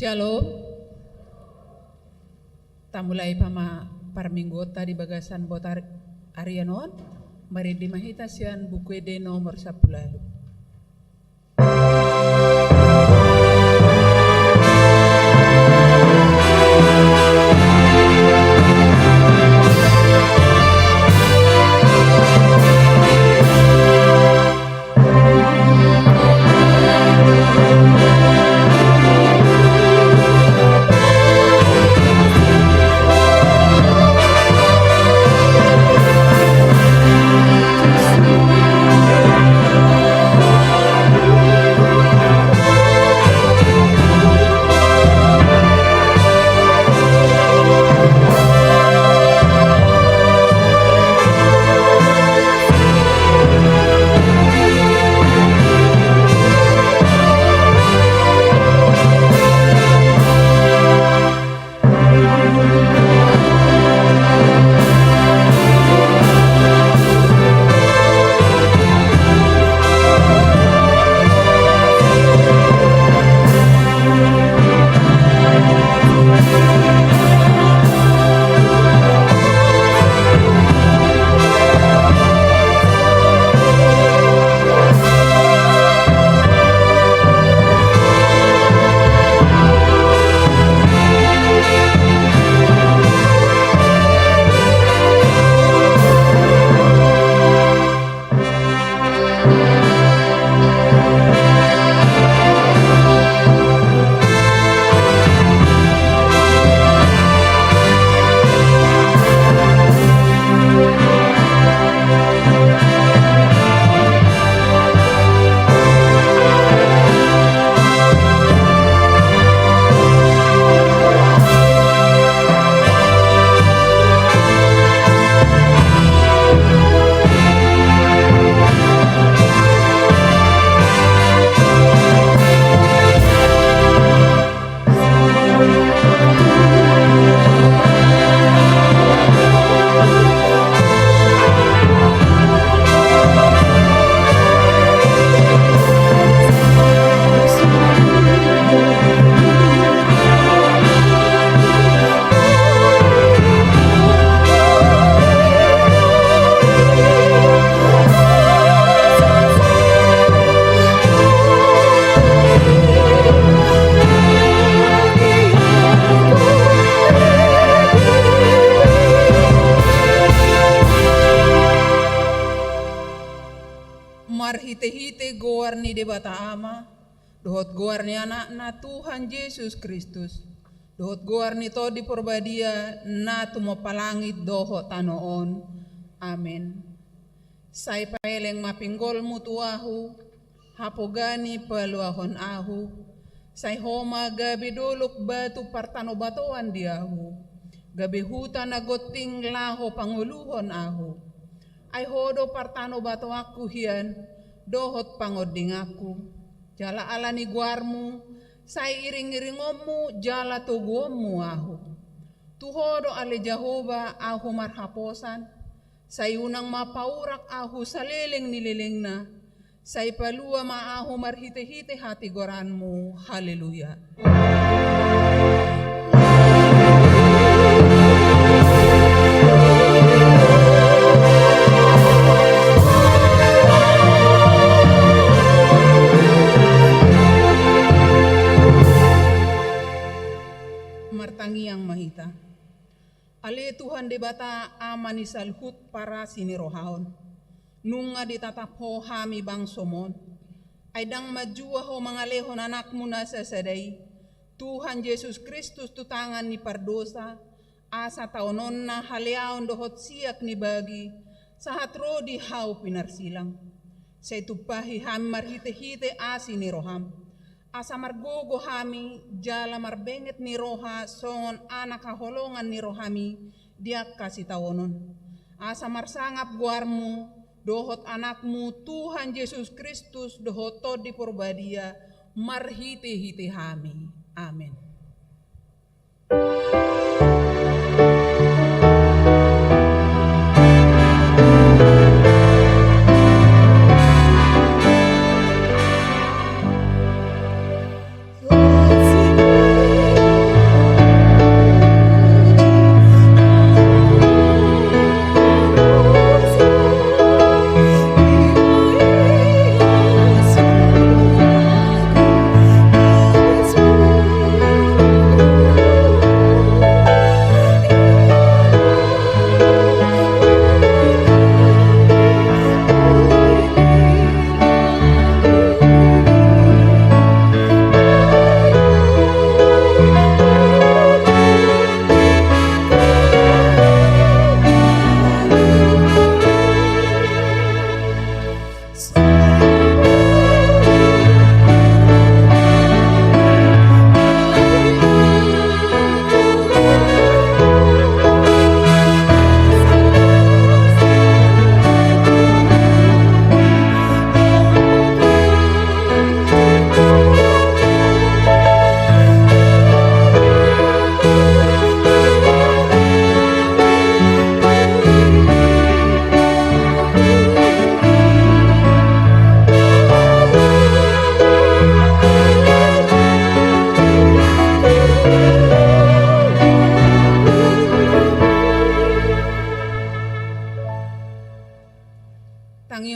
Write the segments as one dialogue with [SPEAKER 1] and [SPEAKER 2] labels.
[SPEAKER 1] Shalom. Tamulay parminggota di bagasan botar Arianon. Mari dimahita siyan buku de nomor 10. Marhite-hite goar ni debata ama, dohot goar ni anak na Tuhan Yesus Kristus, dohot goar ni to di porbadia na tumopalangit dohot tanoon. Amen. Say paeleng mapinggol mutuahu, hapogani paluahon ahu, say homa gabi dolok batu partano batoan diahu, gabi hutan agoting laho panguluhon ahu. Ay hodo partano bato aku hian, dohot pangoding aku. Jala alani guarmu, say iring-iringomu, jala tuguomu ahu. Tuhodo ale Jehova ahu marhaposan, say unang mapaurak ahu sa leleng nileleng na, say palua maahu marhite-hite hati goranmu. Haleluya. Martangi yang mahita. Ale Tuhan debata amani salhut para sinirohaon. Nunga ditatap ho hami bang somon. Aidang majua ho mangalehon anakmu na sasadai. Tuhan Yesus Kristus tutangan ni pardosa. Asa taonon na haleaon dohot siak ni bagi. Sahat rodi hau pinarsilang. Sa itupahi hami marhite-hite asi ni roham. Asa margogo hami, jala marbenget ni roha, songon anak kaholongan ni rohami, diak kasih tawonon. Asa marsangap guarmu, dohot anakmu, Tuhan Yesus Kristus, dohot to di porbadia, marhite-hite hami. Amen.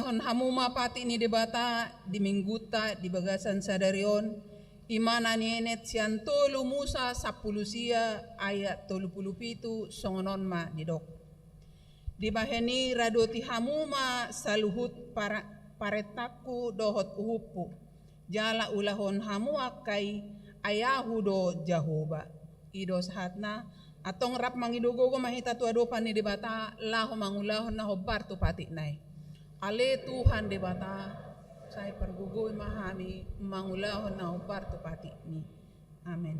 [SPEAKER 1] ulahon hamuma pati ni debata di mingguta di bagasan sadarion imana nienet sian tolu Musa 10 sia ayat 37 songonon ma didok. Di baheni radoti hamuma saluhut paretaku dohot uhupu jala ulahon hamua kai ayahu do Jahoba ido sahatna atong rap mangidogogo mahita tua dopan ni debata laho mangulahon na hobar tu pati nai ale Tuhan debata saya pergugoi mahami mangulahon na hobar tu pati ni amen.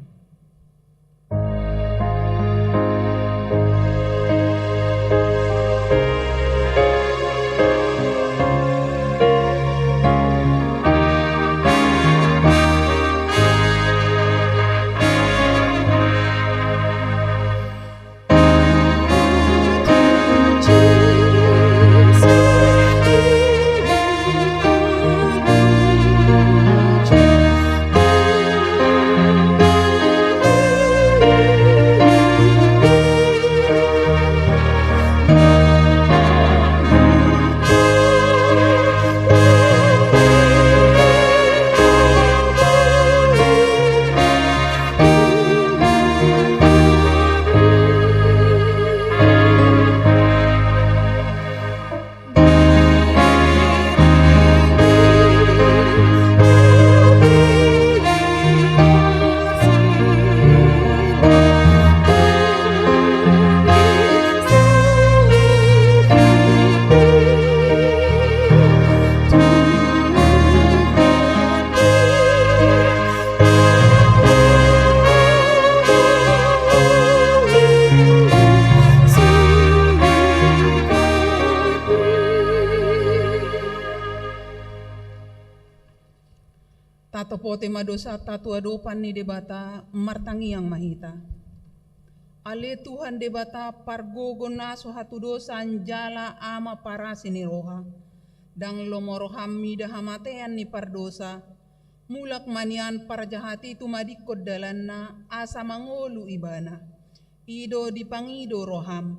[SPEAKER 1] Tato pote madosa tatu adopan ni debata martangi yang mahita. Ale Tuhan debata pargogo naso hatu dosa anjala ama parasi ni roha. Dang lomoroham mida hamatean ni pardosa. Mulak manian parjahati tu madikod dalanna asa mangolu ibana. Ido dipangido roham.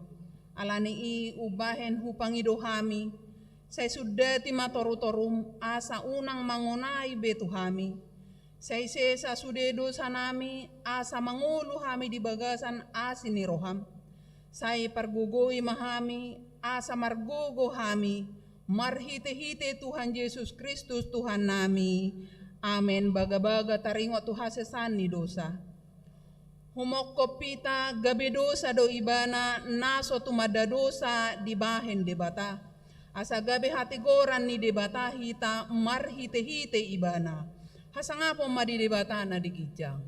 [SPEAKER 1] Alani i ubahen hupangido hami. Saya sudah timatoru-torum asa unang mangonai betu hami. Saya sesa sudah dosa nami asa mangulu hami di bagasan asini roham. Saya pergugoi mahami asa margogo hami. Marhite-hite Tuhan Yesus Kristus Tuhan nami. Amen. Baga-baga taringo Tuhan sesani dosa. Humoko pita gabe dosa do ibana naso tumada dosa di bahen debata. Asa gabe hati goran ni debata hita marhite-hite ibana. Hasangapo madi debata na digijang.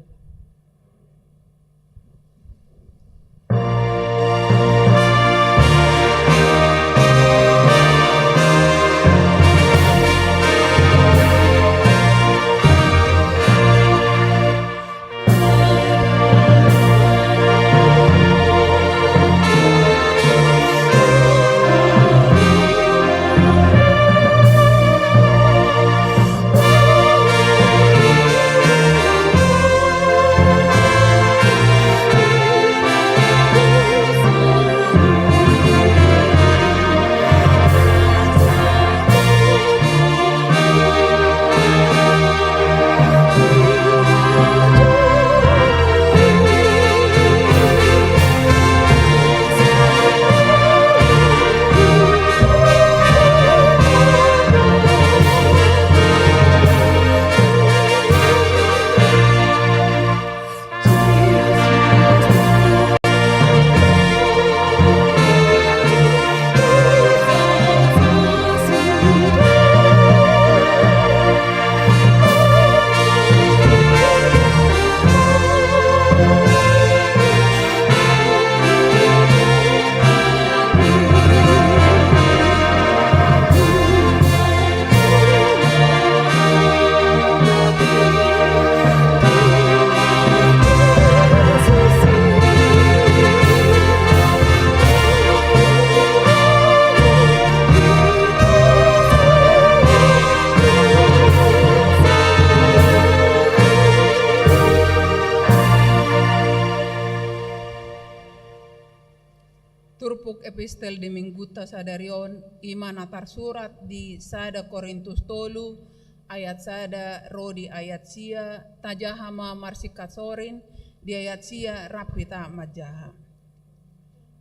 [SPEAKER 1] Purpuk epistel di mingguta sadarion iman atar surat di sada Korintus tolu ayat sada rodi ayat sia tajahama marsikat sorin di ayat sia rapita majaha.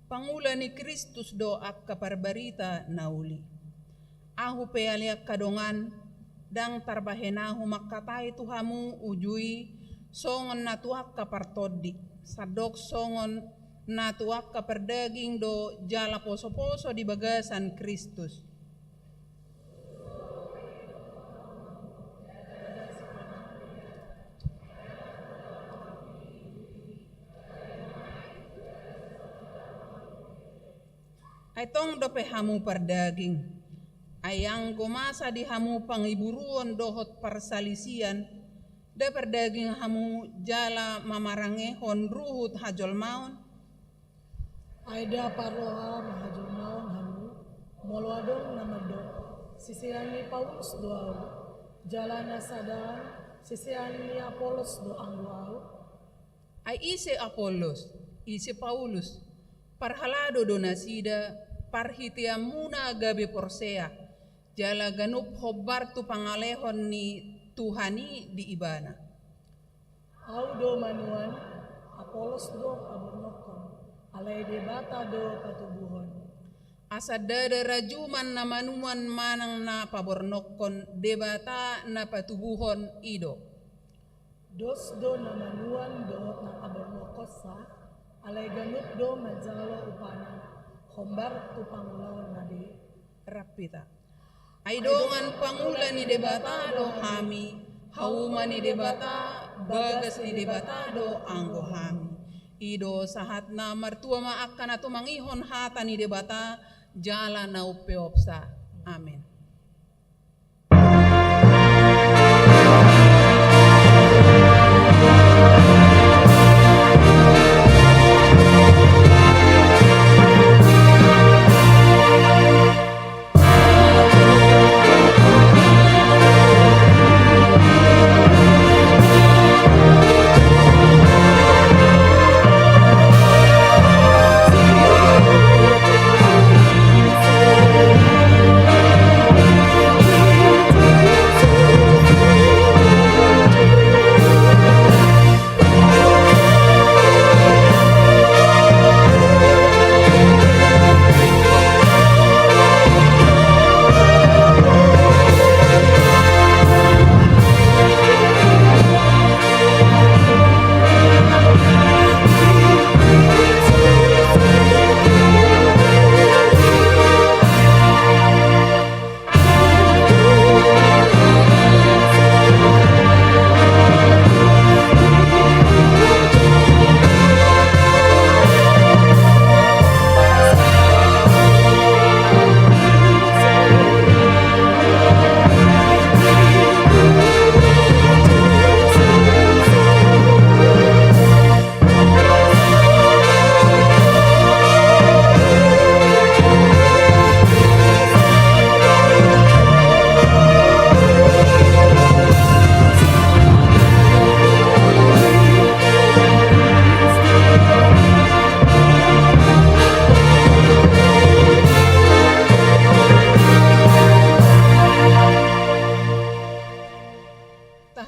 [SPEAKER 1] Pangula ni Kristus doa kaparbarita nauli. Ahu pealiak kadongan dang tarbahenahu makatai tuhamu ujui songon natuak kapartodi sadok songon natuak kapardaging do jala poso-poso di bagasan Kristus. Aitong dope hamu pardaging, ayang gomasa di hamu pangiburuan dohot parsalisian, da pardaging hamu jala mamarangehon ruhut hajol maun,
[SPEAKER 2] Aida paroha mahajul maun hamu, moloadong namado, sisian ni Paulus doau, jalana sadang, sisian ni Apolos doang doau.
[SPEAKER 1] ay ise Apolos, ise Paulus, parhalado do nasida, parhitiam muna gabi porsea, jala ganup hobar tu pangalehon ni Tuhani di ibana.
[SPEAKER 2] Au do manuan, Apolos do kaburnokon, alay debata do patubuhon.
[SPEAKER 1] Asa dada rajuman na manuan manang na pabornokon debata na patubuhon ido.
[SPEAKER 2] Dos do na manuan dohot na kaburnokosa, alay ganup do majalo upana, hombar tu pangulawan nadi.
[SPEAKER 1] Rapita. Ay dongan pangulan ni debatado hami, hauman ni debata, bagas ni debatado anggo hami. Ido sahat na martua maakan ato mangihon hata ni debata, jala na upeopsa. Amen.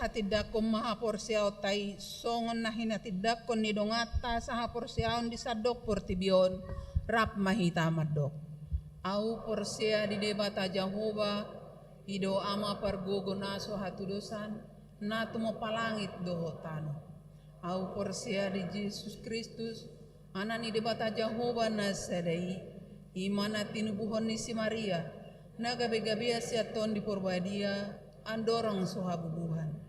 [SPEAKER 1] Hatidakon mahaporsiaw tay songon na hinatidakon ni dongata sa haporsiaon di sadok portibion rap mahita madok. Au porsia di debata Jehova ido ama pargogonaso hatudosan na tumopalangit dohotano. Au porsia di Jesus Kristus anak ni debata Jehova na sadai imana tinubuhon ni si Maria na gabi-gabi siaton di porbadia andorong sohabubuhan.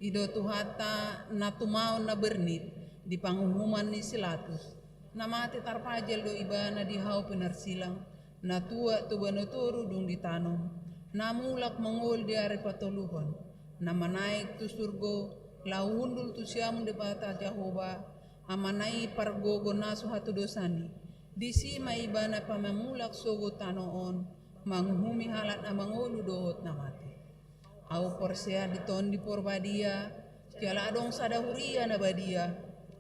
[SPEAKER 1] Ido tuhata na tumaon na bernit di panghuhuman ni Silatus na mati tarpajel do iba na dihaw pinarsilang na tua tu banuturo dung ditanom na mulak mangol di ari patuluhon na manaik tu surgo laundul tu siam de bata Jehova amanai pargogo naso hatu dosani di sima iba na pamamulak sogo tanoon manghuhumi halat na mangolu dohot na mati. Au porsia diton di porbadia, jala adong sada huria na badia,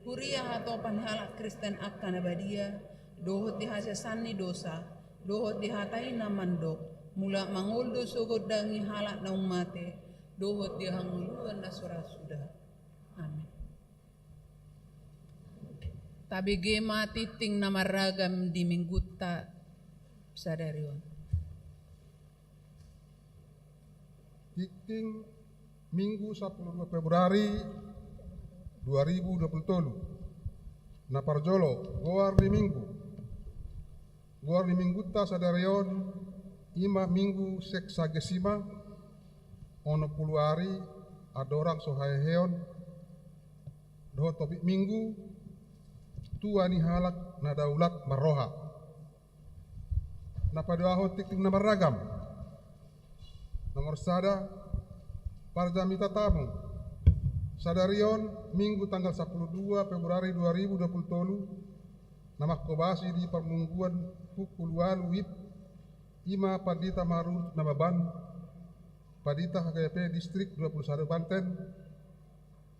[SPEAKER 1] huria atau panhalak Kristen akka na badia, dohot dihasasani dosa, dohot dihatai na mandok, mula manguldo sugod dangi halak na umate, dohot dihanguluan na surasuda. Amin. Tabige matiting na maragam di minggutta sadarion.
[SPEAKER 3] Titing Minggu 12 Februari 2023. Naparjolo goar di Minggu. Goar di Minggutta sadarion ima Minggu seksagesima ono puluari adorang sohaeheon doho topik Minggu tuani halak na daulat maroha. Napadoaho titing na maragam. Nomor sada Parjamita tamu sadarion Minggu tanggal 12 Februari 2023 nama kobasi di permungguan pukul waluip ima Padita Marut nama ban Padita HKP distrik 21 Banten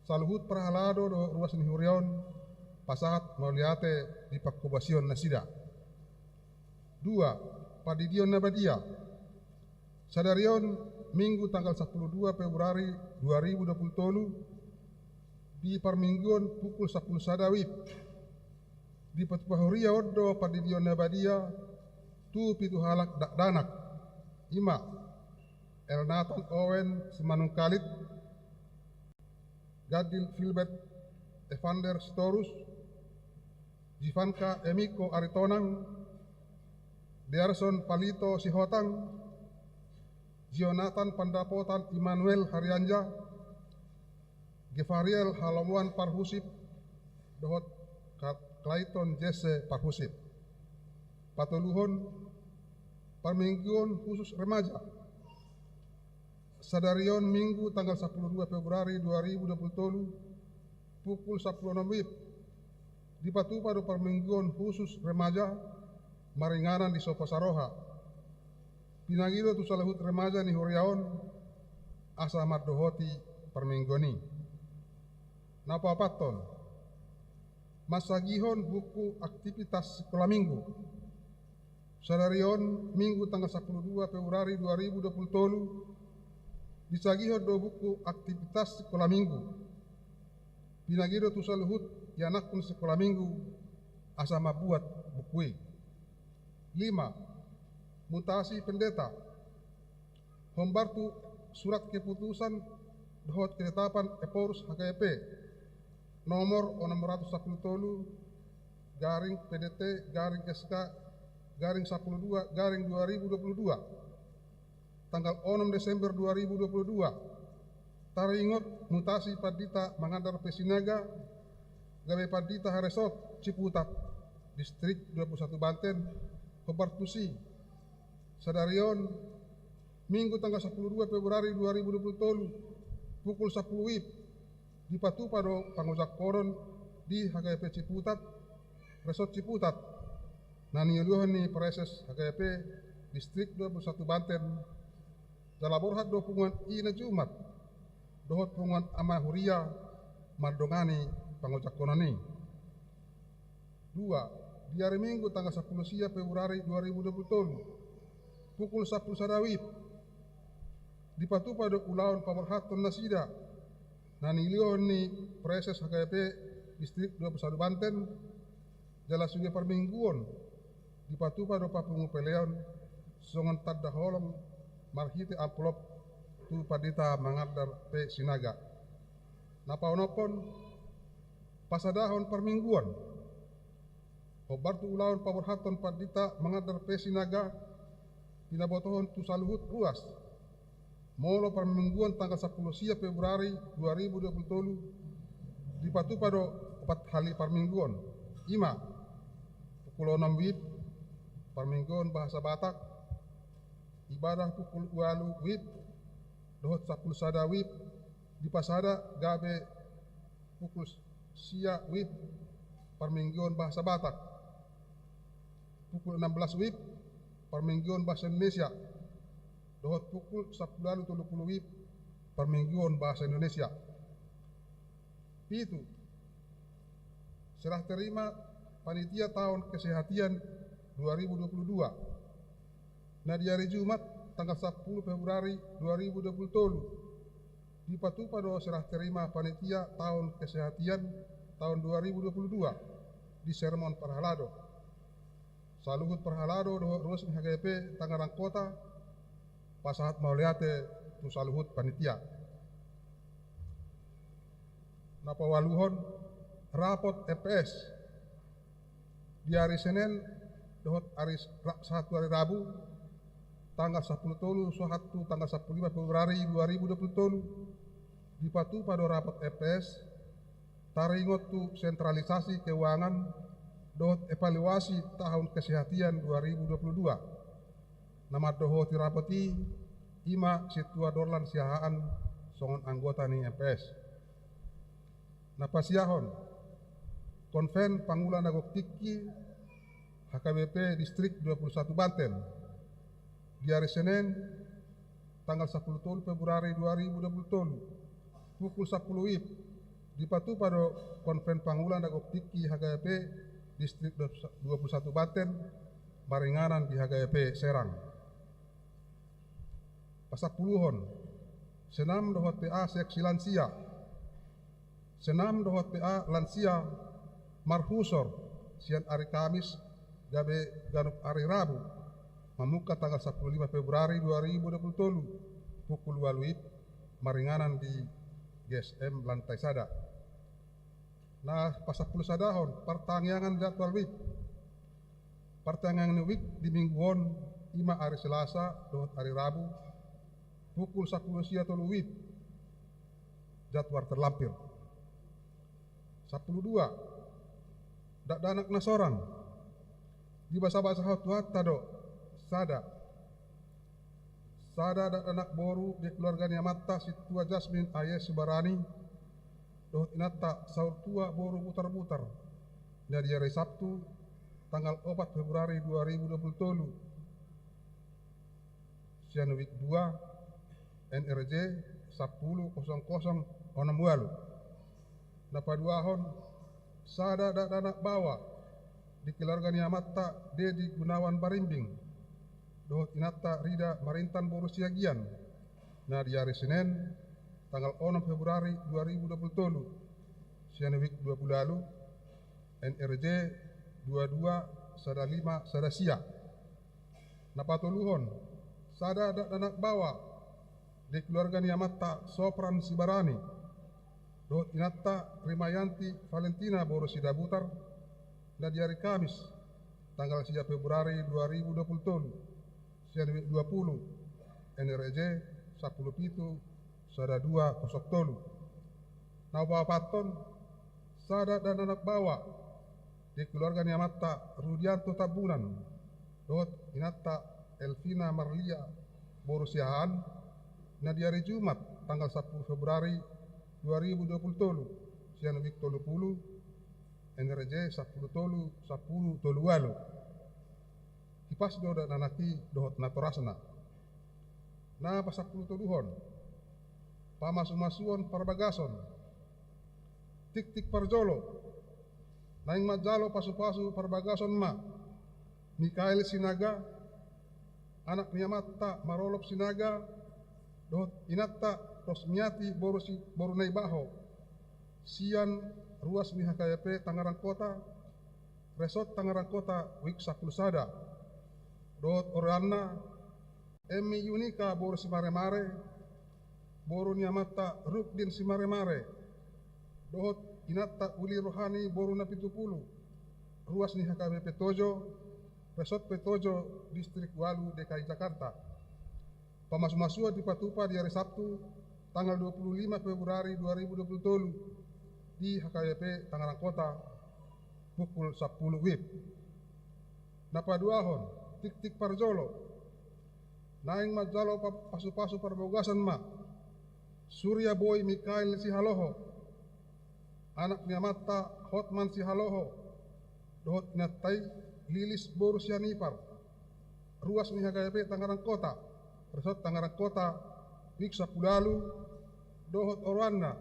[SPEAKER 3] saluhut perhalado do ruas nihurion pasahat mauliate di pakobasion nasida. 2 Padidion Nabadia sadarion Minggu tanggal 12 Februari 2023 di Parmingguan pukul 10 sadawip di Patpahuria Odo Padidion Nabadia tu pitu halak danak ima Elnaton Owen Semanung Kalit Gadil Filbert Evander Storus Jivanka Emiko Aritonang Dearson Palito Sihotang Jonathan Pandapotan Immanuel Haryanja Gefariel Halamuan Parhusip dohot Clayton Jesse Parhusip patuluhon Parmingguan khusus remaja sadarion Minggu tanggal 12 Februari 2023 pukul 10.00 WIB di Patupa do Parmingguan khusus remaja Maringanan di Sopasaroha Pinagiro tu salahut remaja ni horiaon asa mardohoti Parminggoni. Napa paton? Masagihon buku aktivitas sekolah minggu. Sadarion Minggu tanggal 12 Februari 2023 disagihon do buku aktivitas sekolah minggu. Pinagiro tu salahut yanakun sekolah minggu asa mabuat bukui. 5 Mutasi pendeta Hombartu surat keputusan dohot ketetapan Eporus HKP nomor 610 garing PDT garing SK garing 12 garing 2022 tanggal 6 Desember 2022 taringot mutasi Padita Mangandar Pesinaga gawe Padita Haresot Ciputat distrik 21 Banten Hobartusi sadarion Minggu tanggal 12 Februari 2023 pukul 10 WIB di Patupa do Pangojak Koron di HKP Ciputat Resort Ciputat naniuluhan ni Preses HKP distrik 21 Banten dalaborhat do punguan ina Jumat dohot punguan Amahuria Mardongani Pangojak Koron ni 2 di hari Minggu tanggal 10 Februari 2023 pukul 10 sadawip di Patupa do Ulaon Pamarhaton Nasida nanilion ni Preses HKP distrik 21 Banten jala suge Parmingguon di Patupa do Papungu Peleon songon tadda holong marhite amplop tu Padita Mangandar P Sinaga napaonopon pasadahon Parmingguon Hobartu Ulaon Pamarhaton Padita Mangandar P Sinaga pinabotohon tu saluhut ruas molo Parmingguan tanggal 10 Februari 2023 di Patupa do 4 hali Parmingguan ima pukul 6 WIB Parmingguan bahasa Batak ibadah pukul 8 WIB dohot 10 sada WIB di Pasada gabe pukul sia WIB Parmingguan bahasa Batak pukul 16 WIB Parmingguan bahasa Indonesia dohot pukul 10.30 WIB Parmingguan bahasa Indonesia. Itu serah terima panitia tahun kesehatan 2022. Nah di hari Jumat tanggal 10 Februari 2020 dipatupa do serah terima panitia tahun kesehatan tahun 2022 di Sermon Parhalado. Saluhut Parhalado do ruas HGP Tangerang Kota pasahat mauliate tu saluhut panitia. Napa waluhon rapot EPS di hari Senin dohot hari satu hari Rabu tanggal 10 tolu suatu tanggal 15 Februari 2020 dipatu pada rapot EPS taringot tu sentralisasi keuangan dohot evaluasi tahun kesehatan 2022. Nama dohot rapoti ima situa dorlan siahaan songon anggota nih EPS. Napasiahon konven Pangulan Nagok Tiki HKBP Distrik 21 Banten di hari Senin tanggal 10 Februari 2020 pukul 10 WIB dipatu pada konven Pangulan Nagok Tiki HKBP Distrik 21 Banten Maringanan di HKBP Serang. Pasak puluhon senam dohot PA seksi lansia senam dohot PA lansia marhusor sian hari Kamis gabe ganuk hari Rabu memuka tanggal 15 Februari 2020 pukul 2 WIB Maringanan di GSM Lantai Sada. Nah pasak puluh sadahon pertanyaan jadwal WIB pertanyaan WIB di mingguon ima hari Selasa dohot hari Rabu pukul 10 sia tolu WIB jadwal terlampir 12 dak danak nasorang di bahasa hot tado sada dak danak boru di keluarga Niamata situa Jasmine Ayes Subarani dohot inata saur tua boru putar-putar dari hari Sabtu tanggal 4 Februari 2020 sian week 2 NRJ 10.00 walu. Napaduahon sada dak danak bawa di keluarga Niamata Dedi Gunawan Barimbing dohot inata Rida Marintan Boru Siagian. Nah di hari Senin tanggal 6 Februari 2020 sian week 20 lalu NRJ 22 sada 5 sada sia. Napatuluhon sada dak danak bawa di keluarga Niamata Sopran Sibarani dohot inata Rimayanti Valentina Boru Sidabutar dan di hari Kamis tanggal 3 Februari 2020 sian 20 NRJ 10 pitu sada 2 kosok tolu. Nah paton sada dan anak bawa di keluarga Niamata Rudianto Tabunan dohot inata Elvina Marlia Boru Siahaan. Nah di hari Jumat tanggal 10 Februari 2020 sian week 30 NRJ 10 tolu walu kipas do dan nanaki dohot natorasna. Nah pasak 10 toluhon pamasumasuon parbagason tik parjolo naing majalo pasu-pasu parbagason ma Mikael Sinaga anak Niamata Marolop Sinaga dohot inata Rosmiati Boru Naibaho sian ruas ni HKBP Tangerang Kota Resort Tangerang Kota week 10 sada dohot Oriana Emi Yunika Boru Simare-mare Boru Niamata Rukdin Simare-mare dohot inata Uli Rohani Boru Napitupulu ruas ni HKBP Tojo Resort Petojo Distrik Walu DKI Jakarta. Pamasua dipatupa di hari Sabtu tanggal 25 Februari 2020 di HKBP Tangerang Kota pukul 10 WIB. Napaduahon tik parjolo naing majalo pasu-pasu parbogasan ma Surya Boy Mikael Sihaloho anak Niamata Hotman Sihaloho dohot natai Lilis Boru Sianipar ruas ni HKBP Tangerang Kota Resort Tangerang Kota week 10 lalu dohot Orwana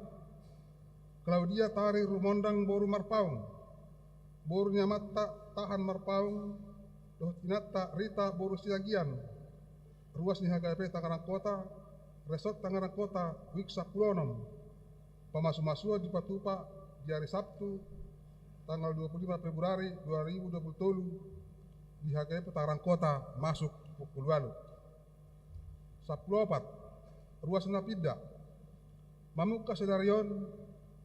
[SPEAKER 3] Claudia Tari Rumondang Boru Marpaung Borunya mata tahan marpaung doh tinata Rita boru siagian ruas ni HKP Tangerang Kota Resort Tangerang Kota Wiksa Pulonom pamasu-masua di Patupa di hari Sabtu tanggal 25 Februari 2020 di HKP Tangerang Kota masuk pukul 8 ruas napida Mamuka Sedarion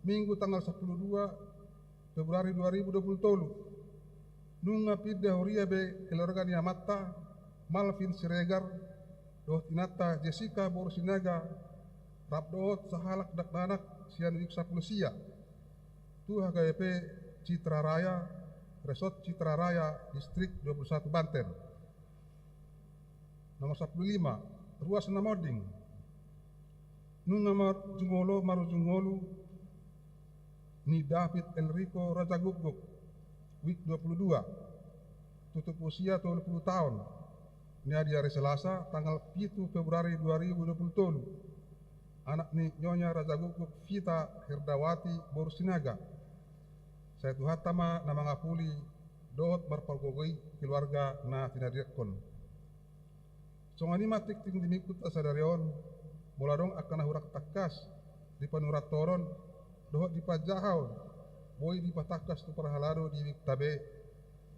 [SPEAKER 3] Minggu tanggal 12 Februari 2020 nunga pidda huria be keluarga ni Amatta Malvin Siregar doh tinata Jessica Borsinaga Rabdoot sahalak dakdanak sian wiksa pulusia tu HKP Citra Raya Resort Citra Raya Distrik 21 Banten. Nomor 15 ruas Namoding nunga Jungolo Maru Jungolu ni David Enrico Raja Guguk Week 22 tutup usia 20 tahun ini di hari Selasa tanggal 7 Februari 2020 anak ni Nyonya Raja Guguk Vita Herdawati Borsinaga saya tuhatama nama ngapuli dohot marpalgogoi keluarga na tinadiakon songani matik ting dimikut asadarion muladong akan hurak takas di panurat toron dohot di pajahau boy di patakas tu parhalado di Wiktabe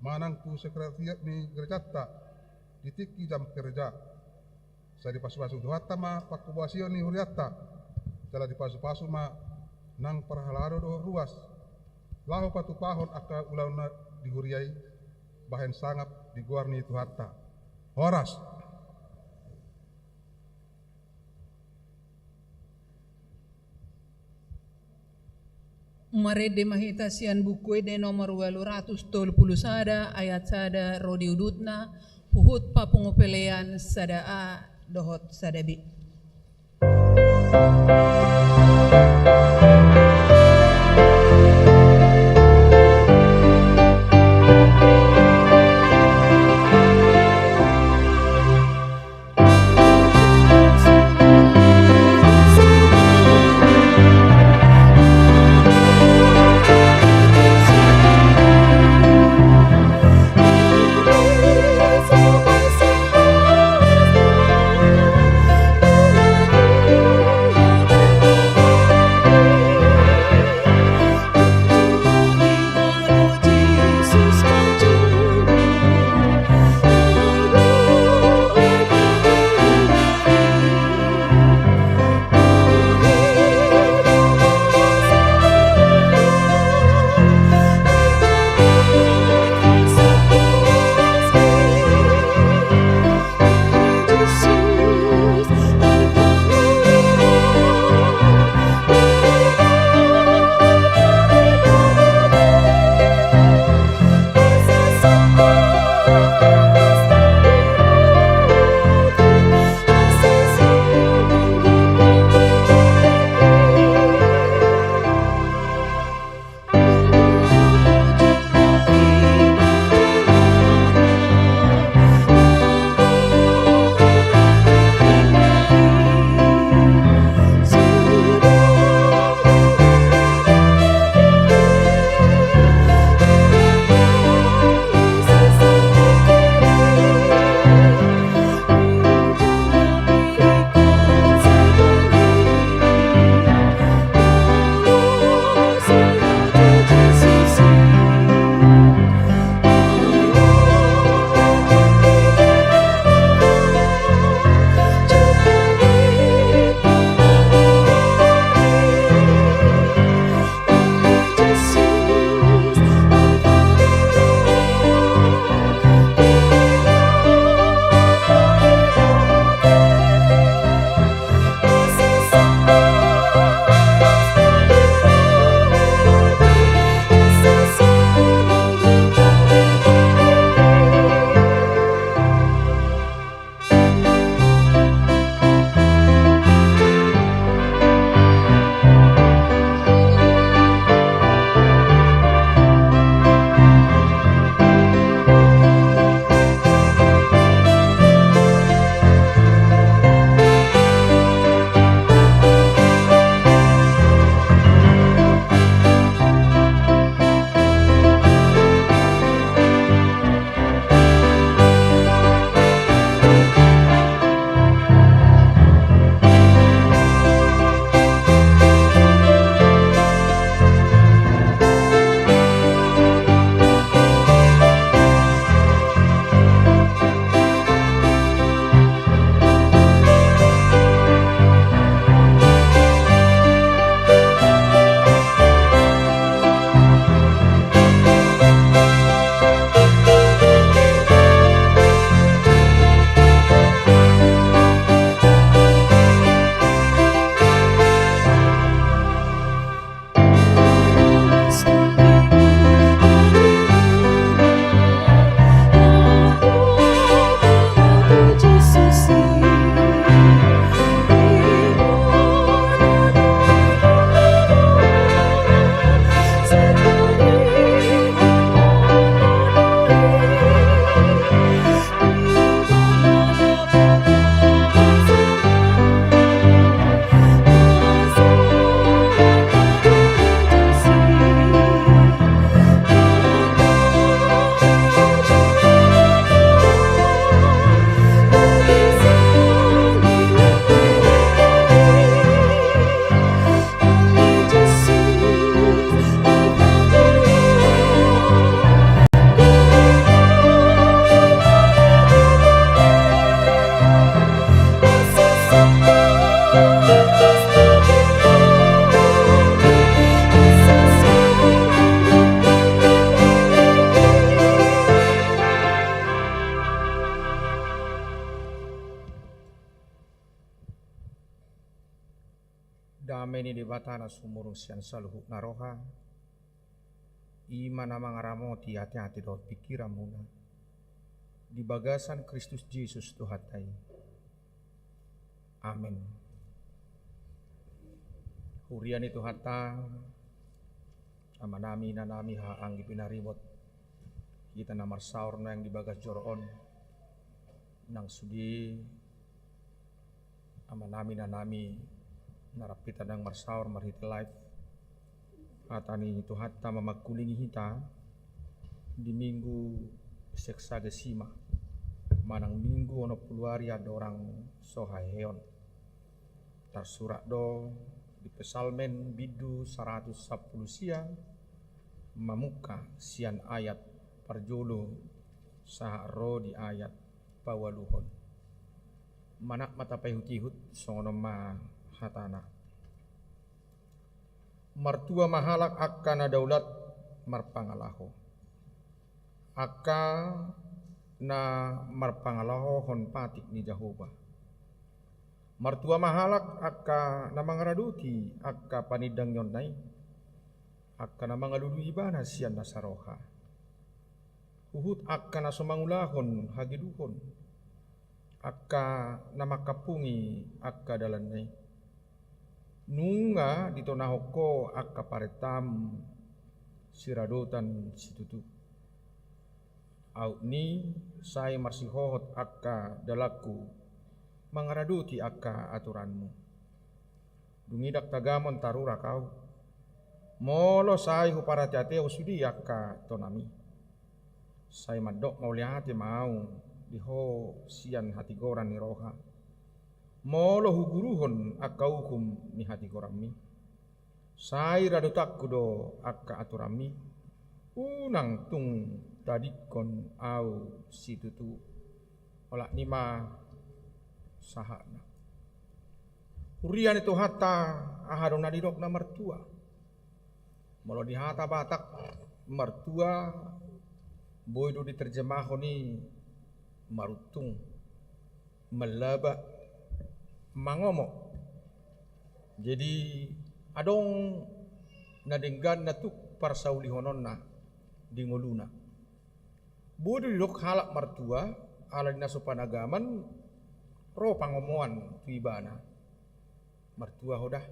[SPEAKER 3] manang tu sekretariat ni gerjata di tiki jam kerja saya di pasu-pasu dohatama pakubasio ni huriata jala di pasu-pasu ma nang parhalado doh ruas lahu patu pahon aka ulauna dihuriai bahan sangap di guarni itu hatta horas
[SPEAKER 1] Marede mahita sian buku de nomor 230 sada ayat sada rodi udutna puhut papungupelean sada a dohot sada b.
[SPEAKER 4] Ameni di batana sumurung sian saluhu naroha. Ima nama ngaramoti hati-hati do pikiran muna. Di bagasan Kristus Yesus Tuhatai. Amin. Hurian itu hata amanami nanami haanggi pinarimot. Kita namar saur na yang di bagas joron. Nang sudi amanami nanami narapita nang marsaur marhit life. Atani itu hatta mamagkulingi hita di minggu seksa gesima manang minggu ono puluari ada orang sohaeon tersurat do di pesalmen bidu 110 sia mamuka sian ayat parjolo saharo di ayat pawaluhon manak mata pehutihut songono ma hatana martua mahalak akan daulat marpangalaho aka na marpangalaho hon patik ni Jehovah martua mahalak aka na mangaraduti aka panidang yonnay aka na mangalulu ibana siyan na saroha uhut aka na sumangulahon hagiduhon aka na makapungi aka dalanay nunga dito nahoko akka paretam siradotan situtu au ni say marsihohot akka dalaku mangaraduti akka aturanmu dungidak tagamon tarura kau molo say huparatiate usudi akka tonami say madok mauliati mau diho sian hati goran ni roha molo huguruhon akka hukum ni hati korami sai radotak kudo akka aturami unang tung tadikon au situtu olak nima sahana urian itu hata ahadon nadidok na mertua molo di hata batak mertua boydo diterjemahoni marutung melaba mangomo jadi adong nadenggan natuk parsaulihon na dingoluna bodo didok halak martua ala dinaso panagaman ro pangomoan tuibana martua hodah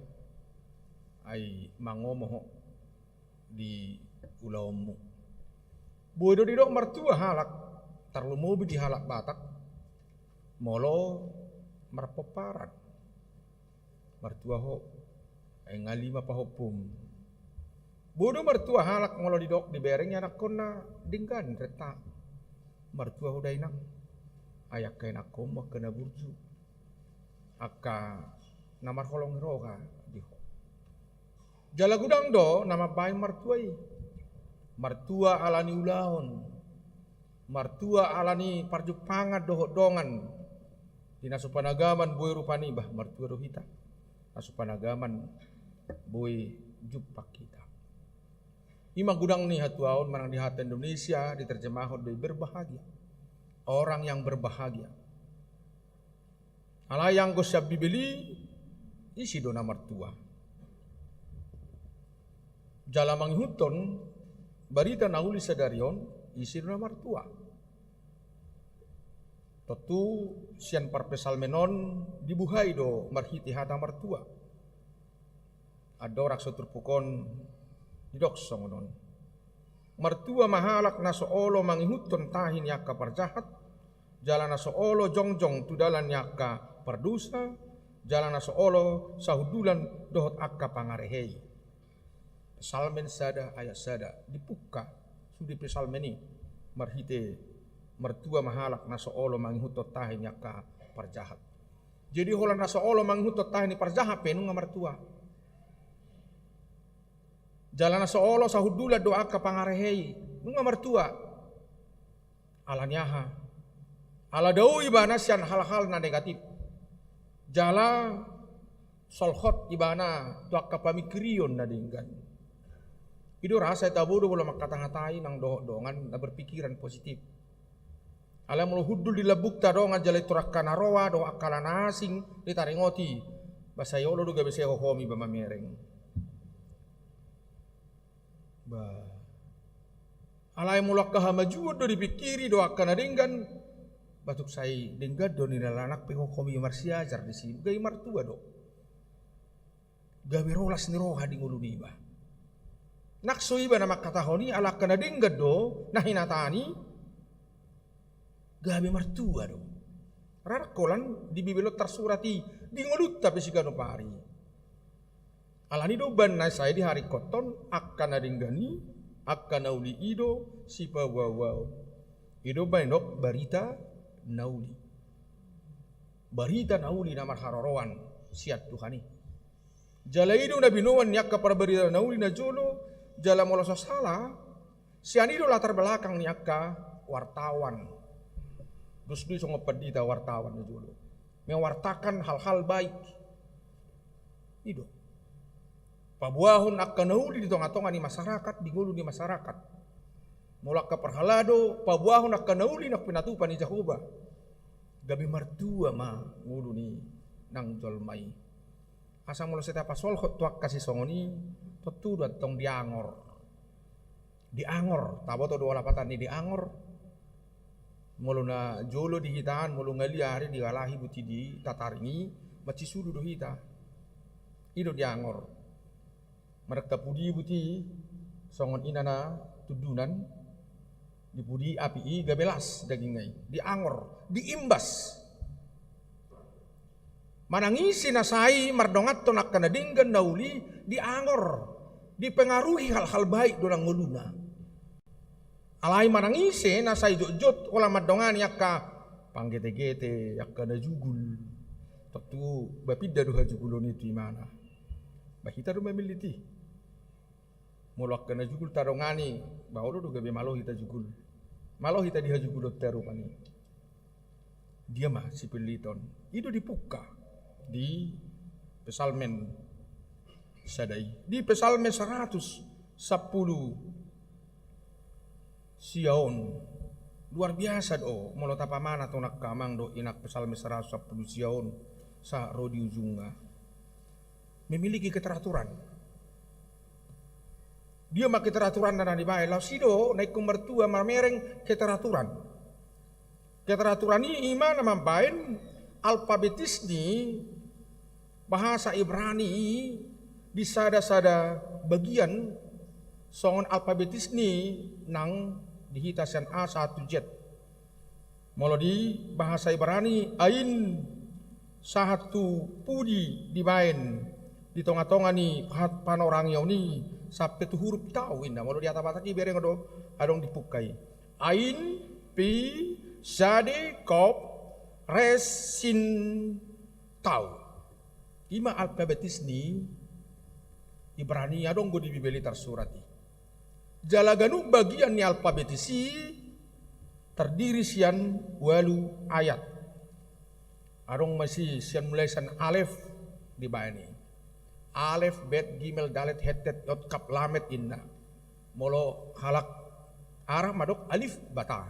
[SPEAKER 4] ay mangomo di ulawmu bodo didok martua halak tarlumobi di halak batak molo marpoparan martua ho ay ngalima pahopum bodo martua halak ngolo didok di berengnya anak kona dinggan reta martua ho dainang ayak kay nakom kena burju akka namar holong roga diho jala gudang do nama bayi martuai martua alani ulaon martua alani parjupangan doho dongan di nasupanagaman boy rupani bah martua rohita nasupanagaman boy jupak kita ima gudang ni hatuaon manang di hati Indonesia diterjemahkan boy berbahagia orang yang berbahagia ala yang gosya bibeli isi dona martua jala manghuton barita nauli sadarion isi dona martua Tentu sian parpesalmenon dibuhai do marhiti hata martua. Ado rakso turpukon didok songonon. Martua mahalak na soolo mangihuton tahin yaka parjahat. Jalan na soolo jongjong tudalan yaka pardusa. Jalan na soolo sahudulan dohot akka pangarehei. Pesalmen sada ayat sada dipuka sudi pesalmeni marhite mertua mahalak na soolo manghutot tahin yaka parjahat. Jadi holan na soolo manghutot tahin ni parjahat penung nga mertua. Jalan na soolo sahudula doa ka pangarehei nung mertua. Alanyaha. Ala dau ibana sian hal-hal na negatif. Jala solhot ibana doa ka pamikirion na dinggan. Itu rasa tabudo wala makatang-hatain ng dohongan na berpikiran positif. Alam lo hudul dilabukta do nga jalay turak kanarowa do akalan asing ditaringoti Basa yolo do gabe seho homi ba mamereng. Ba. Alai mulak kahamajuan do dipikiri do akan adenggan batuk sai denggad do ni lalanak pe homi marsiajar di sini gai martua do. Gawe rolas ni roha di ngulu niba. Nakso iba nama katahoni ala kana denggad do nahinatani gawe martua do. Rarakolan di bibelo tersurati di ngulut tapi si gano pari. Alani do ban na saya di hari koton akan adenggani akan nauli ido si pawawau. Ido banok barita nauli. Barita nauli namar harorowan siat Tuhani. Jala ido na binuan niak ka para barita nauli na jolo jala moloso salah. Sian ido latar belakang niak ka wartawan. Dus so ngepedita wartawan na jolo. Mewartakan hal-hal baik. Ido. Pabuahon akan nauli di tonga-tonga ni masyarakat, di ngulu ni masyarakat. Mulak ka perhalado, pabuahon akan nauli nak pinatupan ni Jehovah. Gabi martua ma ngulu ni nang jolmai. Asa mula seta pasol tuak kasih songoni, tutu datong diangor. Diangor, tabo to dua lapatan ni diangor. Mulu na jolo di hitaan, mulu ngaliari di galahi buti di tataringi, macisudu do hita. Ido diangor. Mereka pudi buti songon inana tudunan dipudi api gabelas dagingai diangor diimbas manangisi nasai mardongat tonak kana dinggan nauli diangor dipengaruhi hal-hal baik dorang nguluna alai manangisi nasai jot-jot olah madongan yakka panggete-gete yakka na jugul tentu bapida doha jugulon itu mana bahita do memiliti mulak kena jugul tarongani bahwa do gabe malo hita jugul malo hita diha jugul teru pani dia mah si peliton itu dipuka di pesalmen sadai di pesalmen 110 Sion luar biasa do molo tapa mana to nak kamang do inak pesalmen 110 Sion sa rodi ujunga memiliki keteraturan. Dia mak keteraturan dan di bae. Lau sido naik kumertua marmereng keteraturan. Keteraturan ini imana mampain alfabetis ni bahasa Ibrani di sada-sada bagian songon alfabetis ni nang dihitasan A1Z. Molo di bahasa Ibrani ain satu pudi di baen di tonga-tonga ni panorang yau ni sampai tu huruf tau indah malu di atas ki bereng adong dipukai ain pi sade kop resin tau ima alfabetis ni Ibrani adong go di bibeli tersurati jalaganu bagian ni alfabetisi terdiri sian walu ayat adong masih sian mulai san alef di bawah Alef, Bet, Gimel, Dalet, Hetet, Yot, Kap, Lamet, Inna. Molo halak arah madok alif bata.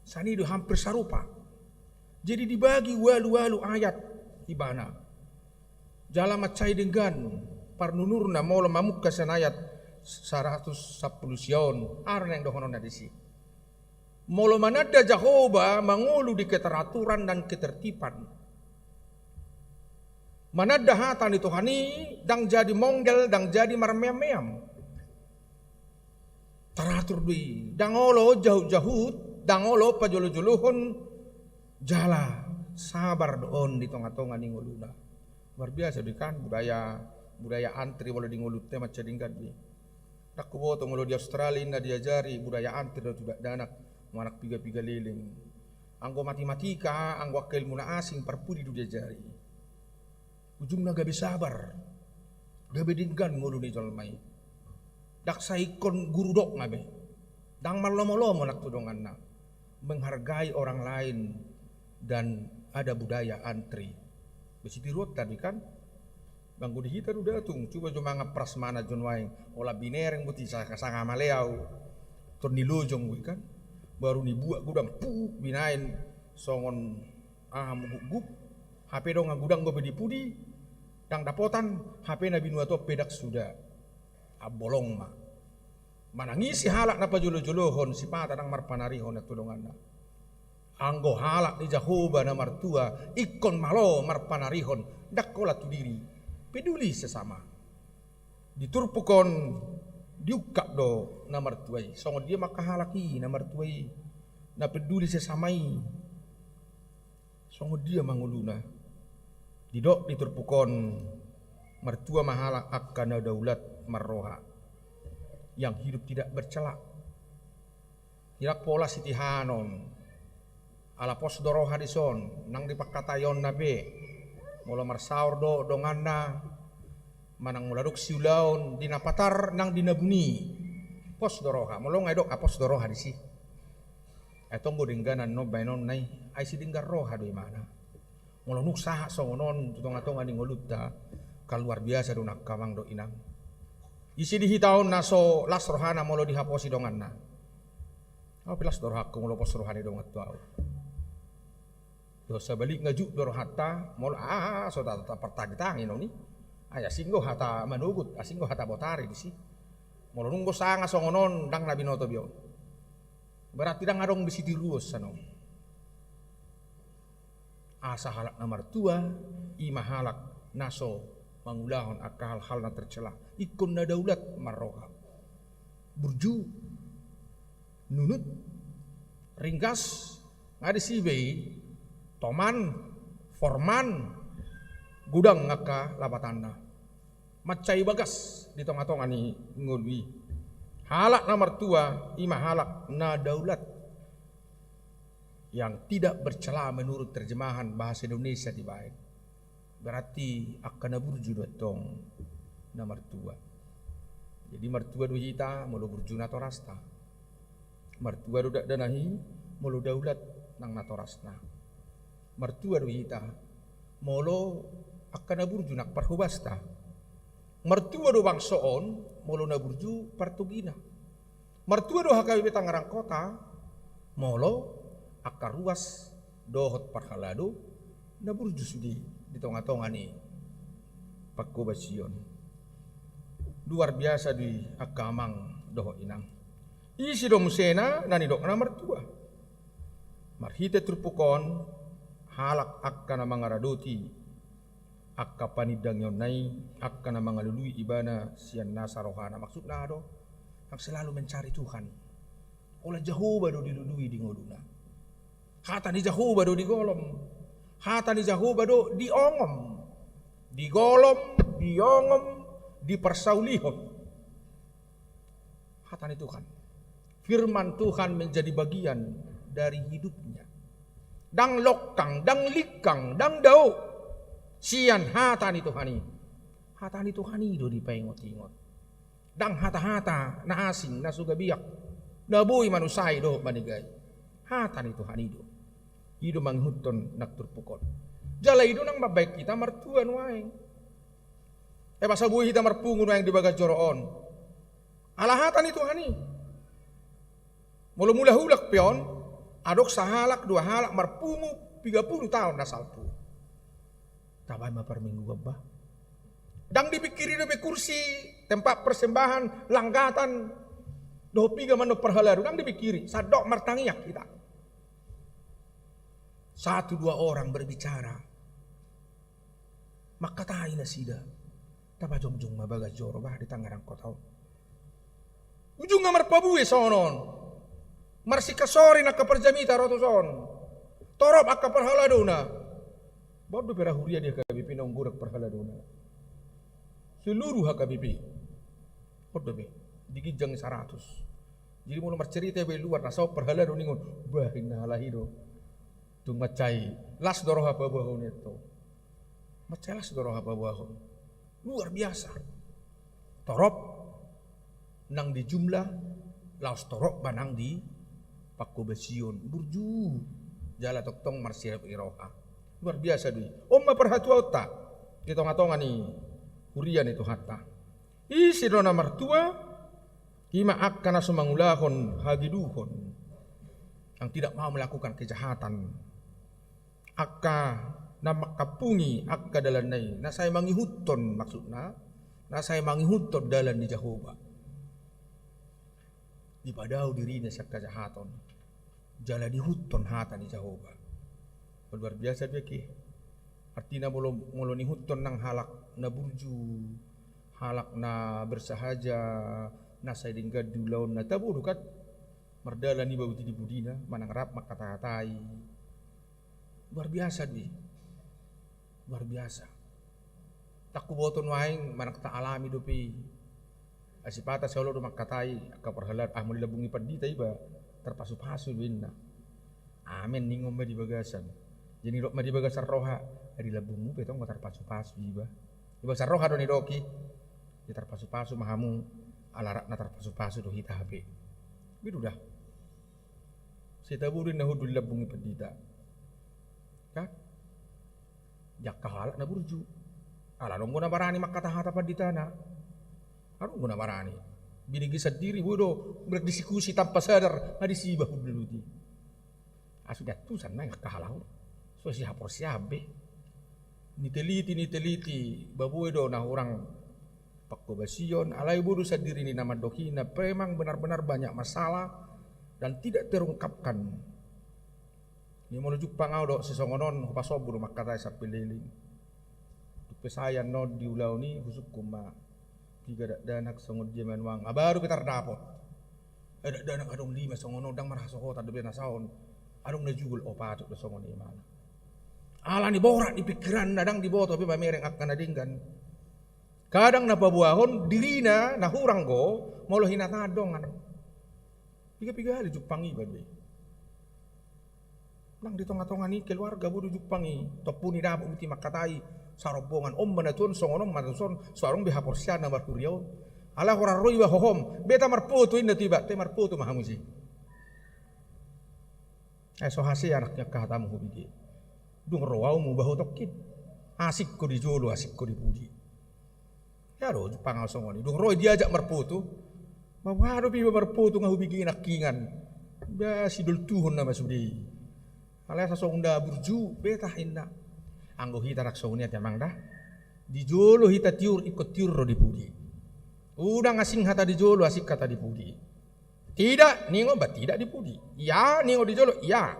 [SPEAKER 4] Sani itu hampir sarupa. Jadi dibagi walu-walu ayat ibana. Jala macai dengan parnunurna molo mamuk kasan ayat 110 Sion. Arah yang dohonon nadisi. Molo manada Jehovah mangulu di keteraturan dan ketertiban. Mana dahatan itu hani dang jadi monggel dang jadi marmeam-meam. Teratur dui dangolo jauh-jauh dangolo pajolo-joluhon jala sabar doon di tonga-tonga ni nguluna. Luar biasa kan budaya antri wala di ngulut teh macam dingkat bi. Tak kuboto mulo di Australia na diajari budaya antri do tidak danak manak piga-piga liling. Anggo matematika, anggo ilmu asing perpudi do diajari. Ujungna gabe sabar, gabe dinggan ngulu ni jolmai. Dak saikon guru dok ngabe, dang malolomo nak tudongan na, menghargai orang lain dan ada budaya antri. Besi tirut tadi kan, bangku di kita udah tung, coba cuma ngapras mana jonwaing, olah binereng buti sanga maleau, tornilojong gue kan, baru ni buat gudang pu binain songon mugup HP dong ngagudang go di pudi, dang dapotan HP na binua to pedak sudah. Abolong ma. Manangisi halak na pajulo-julohon si pata nang marpanarihon at tulungan na. Anggo halak ni Jahoba na martua, ikon malo marpanarihon, dakola tu diri, peduli sesama. Diturpukon, diukak do na martuai, songo dia makahalaki na martuai, na peduli sesamai. Songo dia manguluna, didok diturpukon, mertua mahalak akan daulat marroha, yang hidup tidak bercela. Tidak pola sitihanon, ala pos doro hadison nang dipakatayon nabe mula marsaur do donganna manang muladuk siulaon dinapatar nang dinabuni pos doroha mula ngaidok apos doroha disi etong godingganan no bainon nai ai sidinggar roha do mana mula nuksaha songonon tutong-atong aning ngolutta kaluar biasa do nakkamang do inang isi dihitaon naso las rohana mula dihaposi donganna pilas doroha ko mula pos rohani dongat tuau dosa balik ngajuk dor hatta mol so tata pertagitangin ni aya singgo hata manugut asinggo hata botari disi mol nunggo sanga songonon dang nabi noto bio berarti dang adong bisi diruos sano asa halak na martua ima halak naso mangulahon akal hal na tercela ikon na daulat marroha burju nunut ringkas ngadi sibei toman, forman, gudang ngaka labatanna. Macai bagas di tongah-tongah ni ngulwi. Halak na mertua, ima halak na daulat. Yang tidak bercela menurut terjemahan bahasa Indonesia di baik. Berarti akan burju dotong na mertua. Jadi mertua do hita mulu burju na torasta. Mertua do dak danahi mulu daulat nang na torasna. Mertua do hita molo akan naburju nak parhubasta mertua do bangsoon molo naburju partugina mertua do hakawi Tangerang kota molo akar ruas dohot parhalado naburju sudi di tongah-tongah ni pakkubasion luar biasa di akamang doho inang isi do musena nani dok na mertua marhite trupukon halak akka na mga radoti akka panidang yon nai akka na mga lului ibana siyan nasa rohana maksud na do ang selalu mencari Tuhan ola Jahoba do dilului di ngoluna hata ni Jahoba do digolom hata ni Jahoba do diongom digolom diongom dipersaulihon hata ni Tuhan firman Tuhan menjadi bagian dari hidupnya dang lokang, dang likang, dang dau. Sian hatani Tuhani. Hatani Tuhani do dipaingot-ingot. Dang hata-hata na asing na sugabiyak. Nabuy manusay do manigay. Hatani Tuhani do. Ido manghuton nagturpukon. Jalay do nang mabaik kita martuan wae. Pasabuhi kita marpungun wae di bagas joroon. Alahatan ni Tuhani. Mula-mula hulak pion. Adok sahalak dua halak marpungu 30 tahun na salpu. Tabay maparminggu ba? Dang dipikiri do kursi tempat persembahan langgatan do piga mano perhalaru dang dipikiri sadok martangiak kita. 1-2 orang berbicara. Maka tahi na sida. Taba jongjong mabagas joro bah di Tangerang kota. Ujung ngamar pabuwe sonon. Marsika sori na kaperjamita rotoson. Torop akka perhaladona. Bodo perahuria dia KBP nonggurak perhaladona. Seluruh HKBP. Bodo be. Digijang 100. Jadi mula marcerita be luar nasau perhaladona ningon. Bahin na halahido. Tung macai. Las doroha pabahon itu. Macai las doroha pabahon. Luar biasa. Torop. Nang di jumlah. Laos torop banang di pakkubasion burju jala toktong marsirap iroha luar biasa dui omma perhatua ta di tongah-tongah ni hurian itu hatta isi dona martua ima akkana sumangulahon hagiduhon yang tidak mau melakukan kejahatan akka na makapungi akka dalan nai na saya mangihuton maksudna na saya mangihuton dalan di Jehovah di padau dirinya sa kajahaton jala dihuton hata ni Jehovah luar biasa dia ki artinya mulu nihuton nang halak na burju halak na bersahaja na saya dinggad dulaun na tabu dukat mardalan ni bauti di budina manang rap makata-katai luar biasa dia luar biasa tak kuboton waing manak ta alami dopi asipata sa ulo makkatai ka perhalat muli labungi padita iba terpasu-pasu winna amen ningom di bagasan jadi rok di bagasan roha di labungu betong terpasu-pasu iba bagasan roha do ni doki di terpasu-pasu mahamu alarak na terpasu-pasu do hita hape bidu dah sitaburin na hudul labungi padita kan jak kahalak na burju alalong guna barani makatahata paditana anong guna barani binigi sa diri bodo berdiskusi tanpa sadar na disibah dulu di asudah tusan na kahalaw so siapa siabe niteliti babuy do na orang pakkobasion alay bodo sa diri ni naman dokina memang benar-benar banyak masalah dan tidak terungkapkan. Ni mo lujuk pangaw do sesongonon pasobro makatay sa pililing. Pesayan no di ulaw ni husuk kuma tiga danak songod jaman wang baru kita dapot. Ada danak adong 5 songono dang maraso ko tadabi na saon. Adong najugol opat do songon ni mana. Ala ni borak di pikiran nadang di boto tapi mamereng akan nadinggan. Kadang napabuahon dirina na hurang go molo hinatadong ano. Piga-piga hali jupangi badwe. Nang di tonga-tonga ni keluarga bodo jupangi topuni dapo uti makatai sarobongan manatun songonom manatun sarong bihaporsian na markuryaw ala horaroi wa hohom beta marputo inda tiba te marputo mahamusi so hasi anaknya kahatamu hubigi dung roaw mu baho tokkit asik ko di jolo asik ko di budi ya do jupang songoni dung roy diajak marputo mawaro pi marputo nga hubigi nakingan ba sidul tuhon na masudi ala sa songda burju beta hinna anggo hita raksoniat emang dah dijolo hita tiur ikut tiur ro di pudi udah ngasing hata dijolo asik kata di pudi tidak ningo bat tidak di pudi ya ningo dijolo ya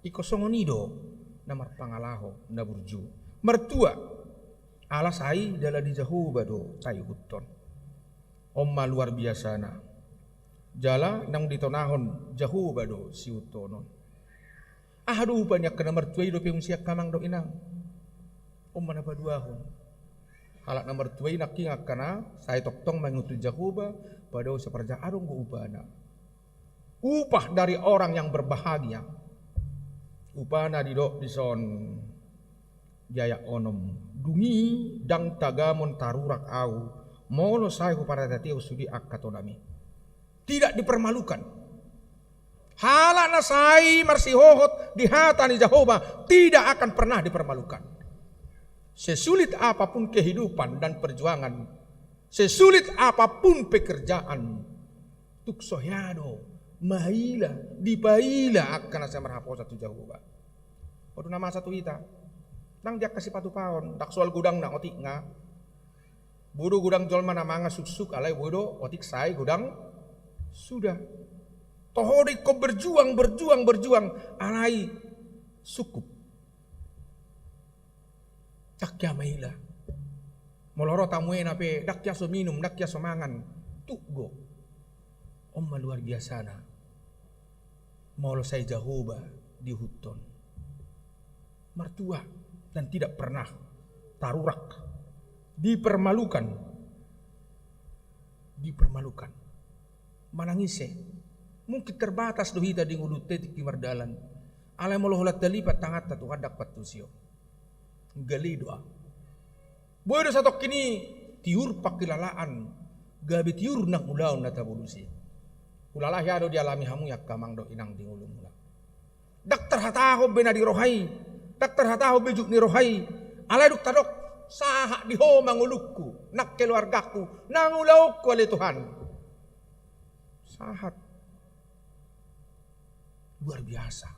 [SPEAKER 4] iko songonido namar pangalaho na burju mertua ala sai dala di Jehovah do sai huton omma luar biasa na jala nang ditonahon Jehovah do si utonon aduh banyak kena mertuai do peung siak kamang do inang mana paduahon halak na mertuai naking akana saya toktong mengutu Jehovah pada seperja arung go upana upah dari orang yang berbahagia upana di do dison jaya onom dungi dang tagamon tarurak au molo saya para tatiau sudi akatonami tidak dipermalukan halak na sai marsihohot di hata ni Jehovah tidak akan pernah dipermalukan. Sesulit apapun kehidupan dan perjuangan, sesulit apapun pekerjaan, tuksohyado, mahila, dipaila akan asa marhapo satu Jehovah. Waduh nama satu ita, nang dia kasih patu paon, dak soal gudang na otik nga, bodo gudang jol mana manga suksuk alai bodo otik sai gudang sudah. Tohori ko berjuang, alai sukup. Dakya mahila. Moloro tamuin ape dakya so minum, dakya so mangan. Tukgo. Omma luar biasa na. Molo say Jehovah di huton. Mertua dan tidak pernah tarurak. Dipermalukan. Manangise. Mungkin terbatas dohita di ngulut tetik di mardalan. Alay moloholat dalipat tangat tatu hadak patusyo. Gali doa. Boy do satok kini tiur pakilalaan gabi tiur nang ulaw na tabulusi. Ulalah ya do dialami hamu yak kamang do inang di ngulung mula. Daktar hataho bena di rohai. Daktar hataho bejuk ni rohai. Alay duk tadok saha di ho mangulukku nak keluargaku nang ulaw ko oleh Tuhan. Sahat luar biasa.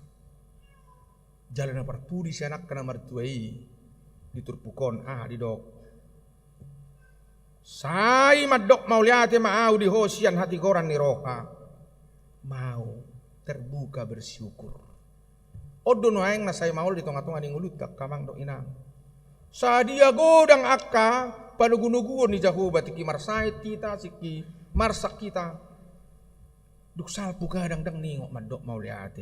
[SPEAKER 4] Jalan na parpudi si anak kana martuai diturpukon di dok. Sai madok mau lihat mau di hosian hati koran ni roha. Mau terbuka bersyukur. Odo no aeng na say mau di tonga-tonga ni ngulutak kamang do inang. Sadia godang akka panugunuguon ni Jahoba tiki marsait kita siki marsak kita. Duksal puka dang ningok madok mau lihat.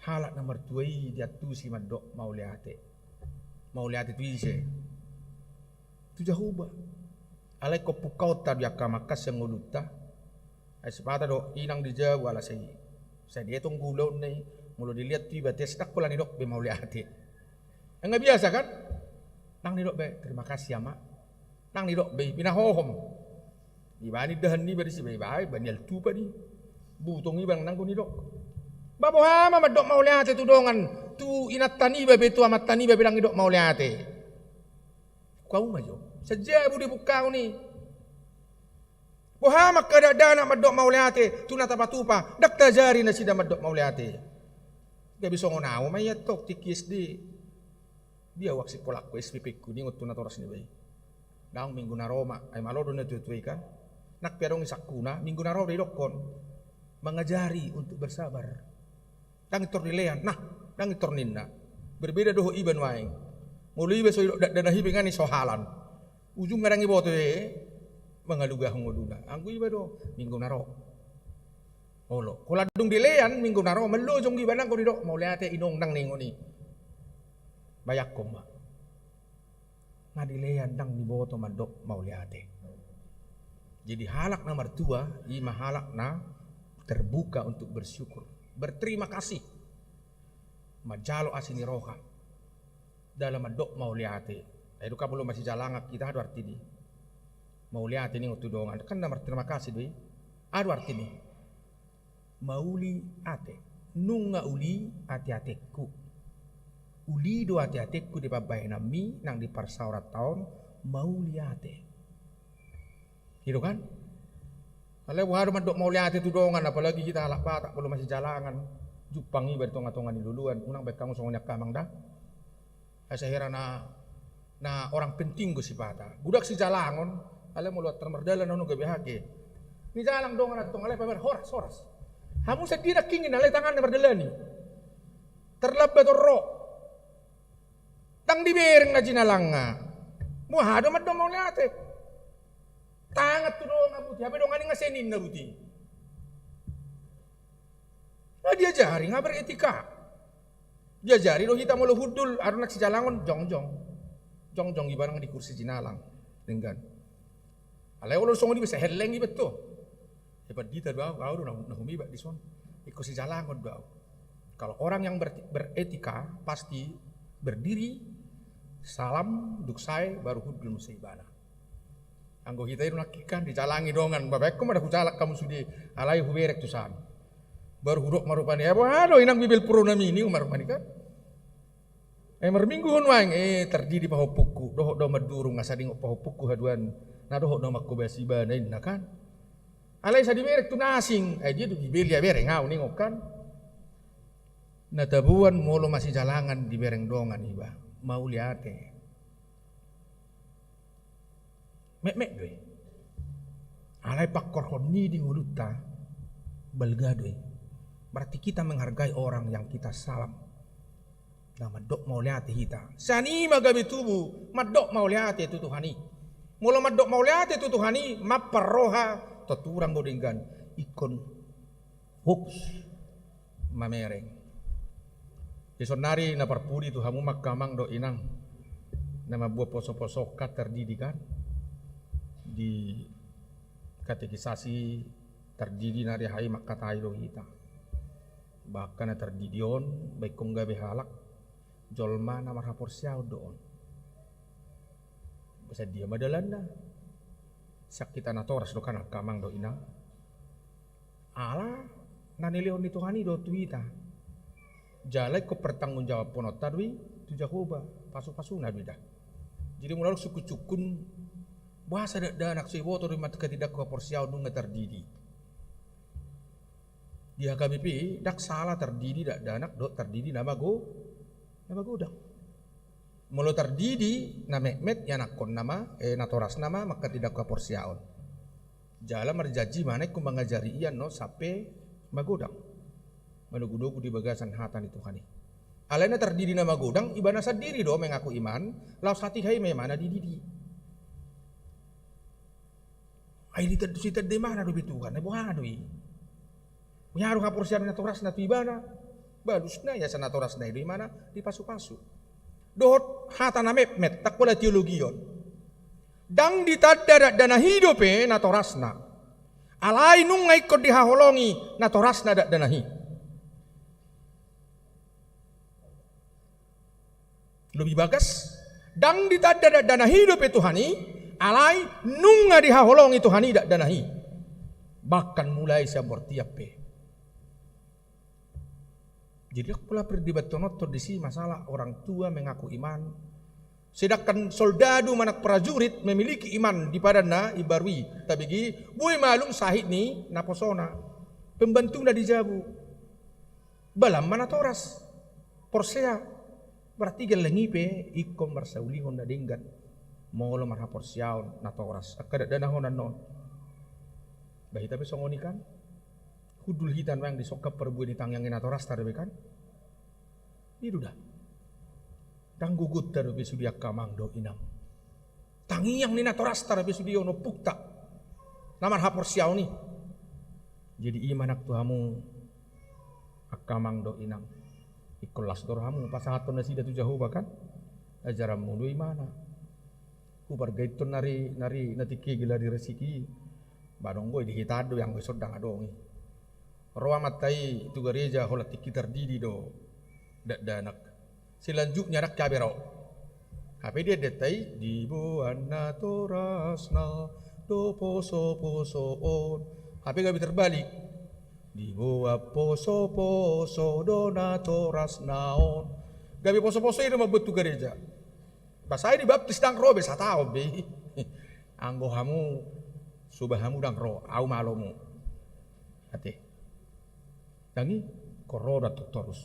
[SPEAKER 4] Halak na martuai diatu si madok mau lihat. Mau lihat itu ise. Tu Jahoba. Alay ko pukau ta biaka makas yang nguluta. Ay sepata do inang di Jawa ala say. Say dia tong gulaw na mulo dilihat tu bates tak pula ni dok be mau lihat. Enggak biasa kan? Nang ni dok be terima kasih ama. Nang ni dok be pinahohom. Ibani dahan ni ba si be bay banial tu pa di. Butong ibang nang ko ni dok. Babo hama madok mau lihat tu dongan. Tu inat tani ba betu amat tani ba bilang ni dok mau lihat. Kau majo. Saja budi bukau ni. Wahama kadadana madok mau lihat. Tu nata patupa. Dak tajari na sida madok mau lihat. Gak bisa ngonaw mayat tok tikis di. Dia waksi kolak ko SPP ku ni ngutu na toras ni bay. Daong minggu na Roma ay malodo na tutuy kan. Nakperong isakuna minggu na Roma di dokon. Mengajari untuk bersabar. Dang itor nilean. Nah, dang itor ninna. Berbeda doho iban waeng. Muli beso dana hibingan ni sohalan. Ujung ngarang ibo to mangalugah nguduna. Anggo iba do minggu naro. Olo, kula dung dilean minggu naro melo jong iba nang ko didok mau lihat inong nang ningo ni. Bayak ko ma. Ngadilean nang ni boto mandok mau lihat. Jadi halak na mertua, ima halak na terbuka untuk bersyukur. Berterima kasih. Majalo asini roha. Dalam madok mau lihat. Itu kan belum masih jalangak kita adu arti di. Mau lihat ini untuk dongan. Kan nama terima kasih doi. Adu arti ini. Mauli ate. Nunga uli ate-ateku. Uli do ate-ateku di babai nami nang di parsaurat tahun mauli ate. Gitu kan? Kalau baru madok mau lihat itu dongan apalagi kita halak patak belum masih jalangan. Jupangi bertonga-tonga di duluan. Unang baik kamu songonya kamang dah. Saya heran na orang penting gue si pata. Budak si jalangon, ale mau luat termerdalan anu gabe hake. Ni jalang dong na tong ale pamer horas. Hamu sedih nak kingin ale tangan merdalani. Terlebat ro. Tang dibereng na jinalanga. Mo hado mad dong mau liate. Tangat tu dong abuti, habe dong ani ngasenin na buti. Nah dia jari ngabar etika. Dia jari do hita mulu hudul arunak si jalangon jongjong ibarang di kursi jinalang dengan alai ulur songo di bisa heleng ibet to hebat kita bau kau do na humiba di son ikut si jalangon bau. Kalau orang yang beretika pasti berdiri salam duksai baru hudul musibana. Anggo kita itu nakikan dijalangi dongan babek ko mada hujalak kamu sudi alai huberek tusan. Baru huruk marupani ya bohado inang bibil purunami ini marupani kan. Mermingguhun waeng terdiri pahopuku dohok do madurung ngasading pahopuku haduan na dohok do makko basiba na inna kan. Alai sa diberek tu nasing dia tu bibil ya bereng ngau ningok kan. Na tabuan molo masih jalangan di bereng dongan iba mau liate. Mek doi. Alai pakkor honni di nguluta balga doi. Berarti kita menghargai orang yang kita salam. Nah, madok mau lihat kita. Sani magabi tubuh, madok mau lihat itu Tuhani. Mula madok mau lihat itu Tuhani, maparoha tuturang godinggan ikon hoax mamereng. Isonari na parpudi tu hamu makamang do inang. Nama buah posok-posok terdidikan di katekisasi terdidi nari hai makatai do kita. Bahkan na terdidion baik kong gabe halak jolma na marhapor siyaw doon. Basta dia madalan na. Sakita na toras do kanak kamang do ina. Ala nanilion ni Tuhani do tuita. Jalay ko pertanggung jawab ponot tadwi tu Jahoba pasu-pasu na bida. Jadi mulai suku-cukun bahasa da anak siwoto di mat ketidak ko por siyaw nung terdidi. Di HKBP dak salah terdidi dak danak dok terdidi nama godang. Mulu terdidi na mekmet ya nakon nama natoras nama maka tidak kaporsiaon. Jala merjaji mana ku mengajari ian no sampai magodang. Manugudogu di bagasan hatan itu hani. Alena terdidi nama godang ibana sadiri do mengaku iman laus hati hai me mana dididi. Ai ditad de mana do bitukan ne boha do i. Nya ru kaporsian natoras na tu ibana. Balusna ya sanatoras na di mana di pasu-pasu. Dohot hata na met tak pula teologion. Dang ditadda dana hidupe na torasna. Alai nung ngai ko dihaholongi na torasna da danahi. Lebih bagas dang ditadda dana hidupe Tuhani alai nung nga dihaholongi Tuhani da danahi. Bahkan mulai sa bortiape. Jadi aku pula berdebat tonotor di sini masalah orang tua mengaku iman. Sedangkan soldadu manak prajurit memiliki iman di padana ibarwi. Tapi gi, buai malum sahid ni naposona. Pembantu na dijabu. Balam mana toras. Porsea. Berarti gelengipe ikom marsaulingon na dinggan. Molo marha porsiaon na toras. Akadat danahon non. Bahi tapi songonikan. Hudul hitan yang disokap perbuat di tangyang inatoras tarabe kan? Itu dah. Dang gugut tarabe sudia kamang do inam. Tangyang inatoras tarabe sudia ono pukta. Namar hapor siaw ni. Jadi imanak tuhamu akamang do inam. Ikolas dorhamu pasahaton na sida tu jauh bahkan. Ajaramu do imana. Kubar gaiton nari natiki gila di resiki. Badonggoy dihitado yang besok dang adongi. Roa matai tu gereja hola tiki terdidi do danak. Selanjutnya rak kabero. Apa dia detai di buana torasna do poso on. Apa gabi terbalik di bua poso do na torasna on. Gabi poso itu mabut tu gereja. Basai di baptis dang robe satao be. Anggohamu subahamu dang ro au malomu. Hati. Dangi koroda terus.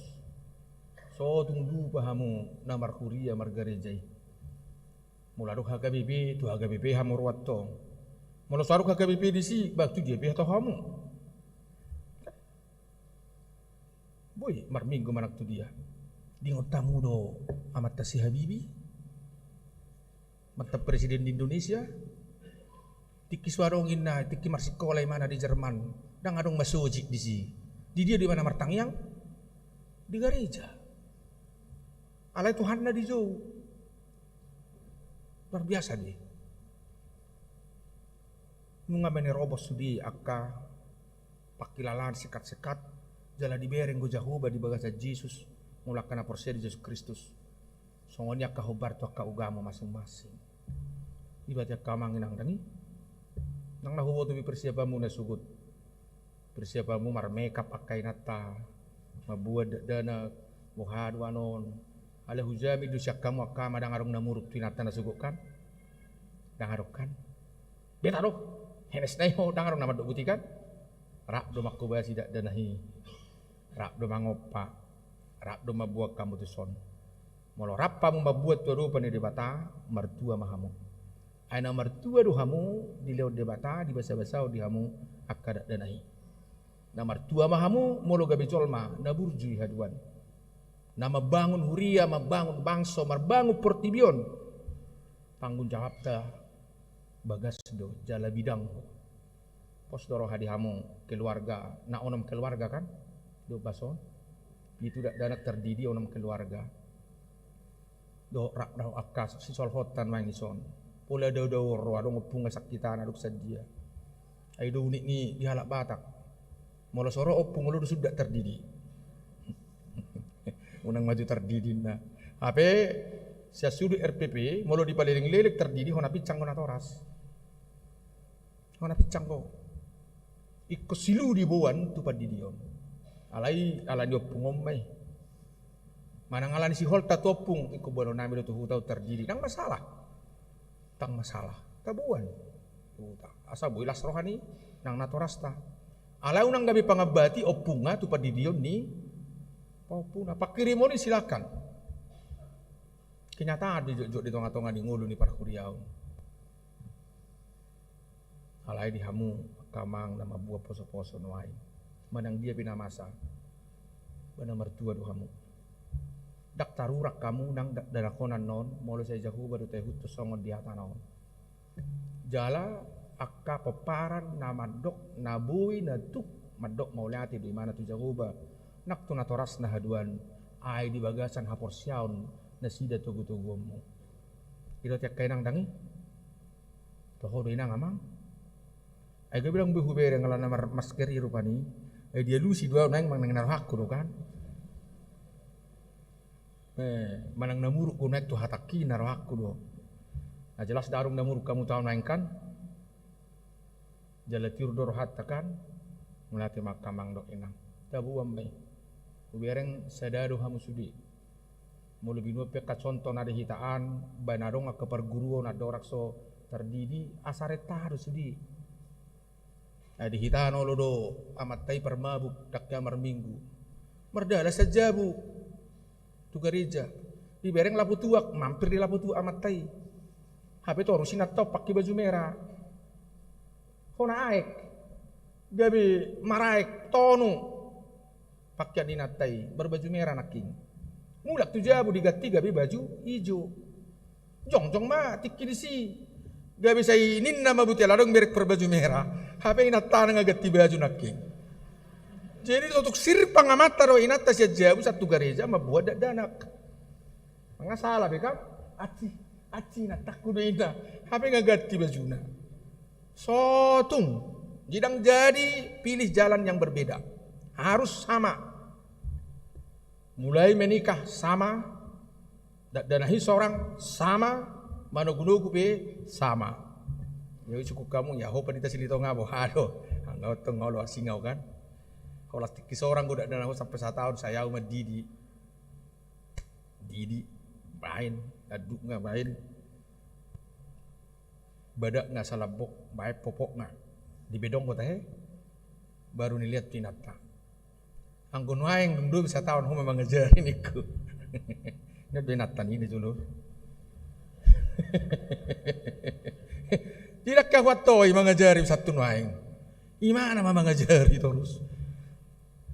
[SPEAKER 4] So tunggu pahamu namar kuria margarejai. Mulado HKBP tu HKBP hamurwat to. Mula saru HKBP di si baktu dia pihak hamu. Boy marminggu manak tu dia. Dingot tamu do amat tasi Habibi. Mata presiden di Indonesia. Tiki suarongin na tiki marsikola mana di Jerman. Dang adong masojik di si. Di dia di mana martangyang? Di gereja. Alai Tuhan na di jauh. Luar biasa dia. Nunga bene robos sudi akka pakilalan sekat-sekat jala di bereng go Jahoba di bagasa Jesus mulakana porsia di Yesus Kristus. Songoni akka hobar tu akka ugama masing-masing. Ibarat akka manginang dangi. Nang nahuwo tu persiapamu na sugut. Persiapamu mar makeup akai nata mabuat dana muhadu anon ala hujami du syakamu akama dang arung namuruk tinata nasugukan dang arukan beta do henes naiho dang arung nama do butikan rak do makubasi dak danahi rak do mangopa rak do mabuat kamu tuson molo rappa mu mabuat tu rupa ni debata martua mahamu aina martua do hamu di lewat debata di basa-basa di hamu akadat danahi. Namar tua mahamu molo gabe colma naburju haduan. Nama bangun huria, mabangun bangso, marbangun portibion. Tanggung jawab ta bagas do jala bidang. Pos doro hadihamu keluarga, na onom keluarga kan? Do bason. Itu dak danak terdidi onom keluarga. Do rak dau akas si solhotan mangison. Pola do roa do ngopunga sakitan aduk sadia. Ai do unik ni dihalak Batak. Molo soro opung lu sudah terdidi. Unang maju terdidi na. Ape sia sudu RPP molo di palering lelek terdidi hona picang hona toras. Hona picang ko. Iko silu di buan tu padidion. Alai alani opung omai. Manang alani si holta topung iko bono nami tu hutau terdidi. Nang masalah. Tang masalah. Tabuan. Asa boilas rohani nang natorasta. Ala unang gabi pangabati opunga tu padidion ni opuna pakirimoni silakan. Kenyataan di tengah-tengah di ngulu ni parkuriau. Alai dihamu kamang nama buah poso-poso nuai. Manang dia pinamasa. Bana mertua duhamu. Dak tarurak kamu nang darakonan non molo saya jahu baru teh hutus songon di hatanaon. Jala akka peparan na madok na bui na tuk madok mauliati di mana tu jahuba nak tu natoras na haduan ai di bagasan hapor siaun na sida tugu-tugumu. Ilo tiak kainang dangi toho do inang amang ai ga bilang buhu bere ngalana maskeri rupani ai dia lusi dua nang mang nang hakku kan manang namuruk ko naik tu hataki narohakku do. Nah jelas darung namuruk kamu tahu naik kan jala tiurdor hatakan mulati makamang dok inang tabu ambe ubereng sadado hamu sudi mo lebih nuwe peka contoh nade hitaan banadong ke perguruan nadorak so terdidi asareta harus sudi di hitaan olodo amat tai permabuk dakya marminggu merdala sajabu tu gereja di bereng lapu tuak mampir di lapu tuak amat tai HP tu harusin atau pakai baju merah kona aek gabi maraek tonu pakai dinatai berbaju merah naking mulak tu jabu digati gabi baju hijau jong mah tikirisi gabi saya ini nama butia ladong berek berbaju merah HP inata ngagati baju naking. Jadi untuk sirpang amata ro inata siya jabu satu gereja mabuat danak. Mga salah bekam aci na takut ina. Hape ngagati bajuna. Sotung jidang jadi pilih jalan yang berbeda. Harus sama. Mulai menikah sama. Danahi seorang sama. Manogunugu be sama. Ya cukup kamu ya ho panita silito nga bo. Halo. Anggaw tong ngolo asingaw kan. Kalau seorang gue udah sampai 1 tahun saya sama Didi main aduk nggak main badak nggak salah bok baik popok nggak di bedong gue teh baru nilihat pinata anggun waeng dulu bisa tahun memang ngejarin iku ini binatan ini dulu tidak kawat toy mengajari satu waeng gimana mama ngajari terus.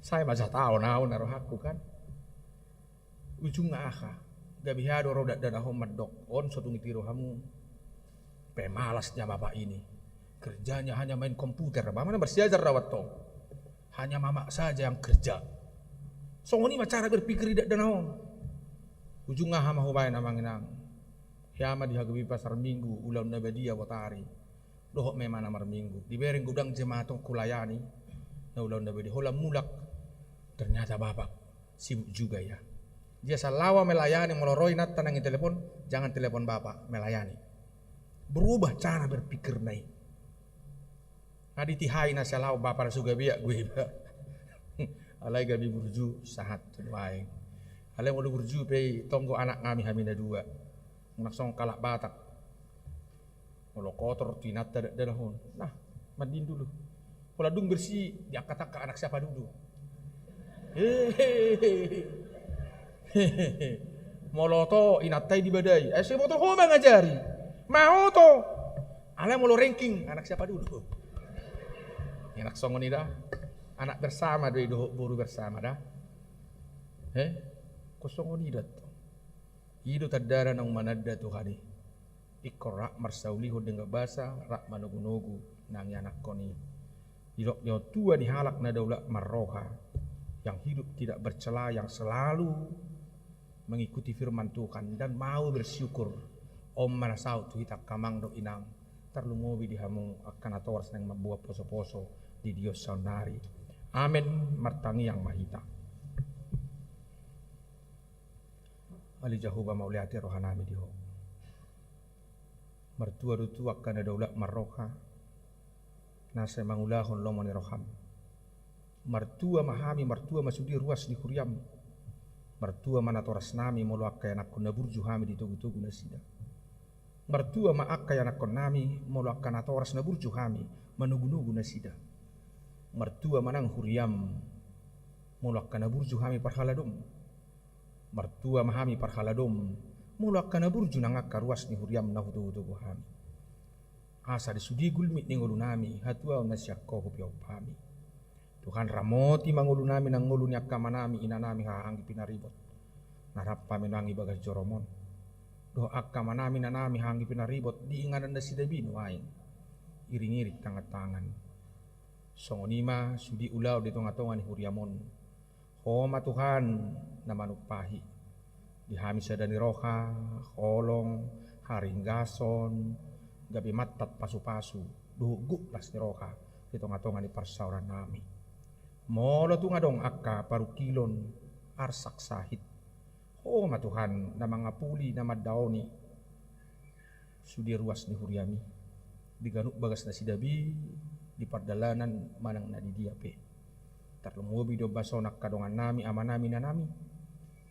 [SPEAKER 4] Saya masa tahu naruh aku kan ujung ngaka gabi hado roda dana homat dok on suatu ngitiru hamu pemalasnya bapak ini kerjanya hanya main komputer bagaimana bersiajar rawat tong hanya mama saja yang kerja so ini cara berpikir tidak dana hom ujung ngaka mau main amang inang yama dihagabi pasar minggu ulam nabadia watari dohok memang namar minggu dibereng gudang jemaatong kulayani na ulam nabadi holam mulak. Ternyata bapak sibuk juga ya. Dia salawa melayani meloroi nat tanangin telepon, jangan telepon bapak melayani. Berubah cara berpikir naik. Aditihai na salawa bapak suga biak gue ba. Alai gabi burju sahat tuai. Alai mau burju pe tonggo anak kami hamina 2. Langsung kalak batak. Kalau kotor tinat dadahon. Nah, mandiin dulu. Kalau dung bersih diangkat ke anak siapa dulu. Moloto inatai di badai. Saya moto ho mengajari. Mau to. Ale molo ranking anak siapa dulu? Anak songon ida. Anak bersama doi doh buru bersama dah. Kosongon ida to. Ido tadara nang manadda Tuhani. Ikra marsaulihu dengan bahasa rak manogu-nogu nang anak koni. Idok dia tua dihalak na daulat marroha. Yang hidup tidak bercela, yang selalu mengikuti firman Tuhan dan mau bersyukur. Om manasau tu hitak kamang do inang terlumobi dihamu akan atau yang membuat poso-poso di Dios saunari. Amin martangi yang mahita. Ali jahuba mauliati rohanami diho. Mertua dutu akan daulat marroha. Nasa mangulahun lomoni roham. Mertua mahami mertua masudi ruas di kuriam mertua mana toras nami molo akka anak kona burju hami di tugu-tugu nasida mertua ma akka anak nami molo akka na toras na burju hami manugu-nugu nasida Martua manang huriam mulak kana burju hami parhaladom. Martua mahami parhaladom mulak kana burju nangak karuas ni huriam na hutu hami. Asa disudi gulmit ni ngulu nami hatua nasyakko hupiau pami. Tuhan ramoti mangulu nami nang ngulu nyakka manami inanami haanggi pinaribot. Narappa menangi bagas joromon. Doh akka manami nanami haanggi pinaribot diinganan na sidabino aing. Iring-irik tangan-tangan. Songonima sudi ulaw di tonga-tonga ni huriamon. Homa Tuhan na manupahi. Dihami sadani roha, holong, haringgason, gabi matat pasu-pasu, duhuguk las ni roha di tonga-tonga ni parsauran nami. Molo tunga dong akka parukilon arsak sahit. Homa Tuhan na mga puli na madaoni. Sudi ruas ni huriami. Diganuk bagas na sidabi di pardalanan manang nadidiape. Tarlumubi do basonak kadongan nami ama nami na nami.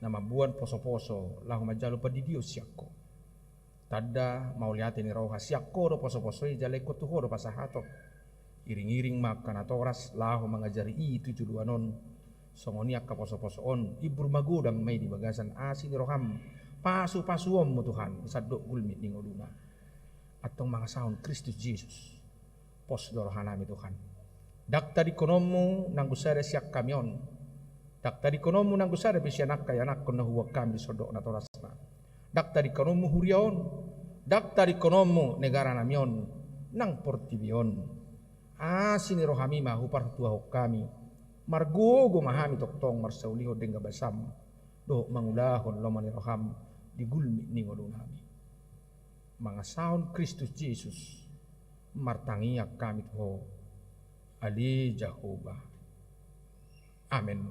[SPEAKER 4] Na mabuan poso-poso lahu majalo padidio siyakko. Tada mauliate ni roha siyakko do poso-poso jalay ko tuho do pasahato. Iring-iring makanatoras lahu mangajari itu juluanon. Songoniak ka poso-posoon ibur magodang may di bagasan asin ni roham. Pasu-pasuom mo Tuhan isadok gulmit ning uluna. Atong mga saon Kristus Jesus. Pos dorohanami Tuhan. Dakta di konomu nang gusare siyak kamyon. Dakta di konomu nang gusare bisyanak kayanak kon nahuwag kami sodok na torasna. Dakta di konomu huryaon. Dakta di konomu negara namyon nang portibion. Asin ni rohami mahupar tuahok kami. Margogo mahami toktong marsauliho dengga basam. Do mangulahon loman ni roham di gulmi ningolunami. Mga saon Kristus Jesus martangiyak kami tuho ali Jehovah. Amen.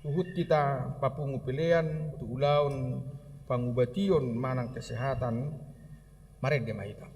[SPEAKER 4] Tuhut kita papungu pilihan tuulaun pangubation manang kesehatan marede mahita.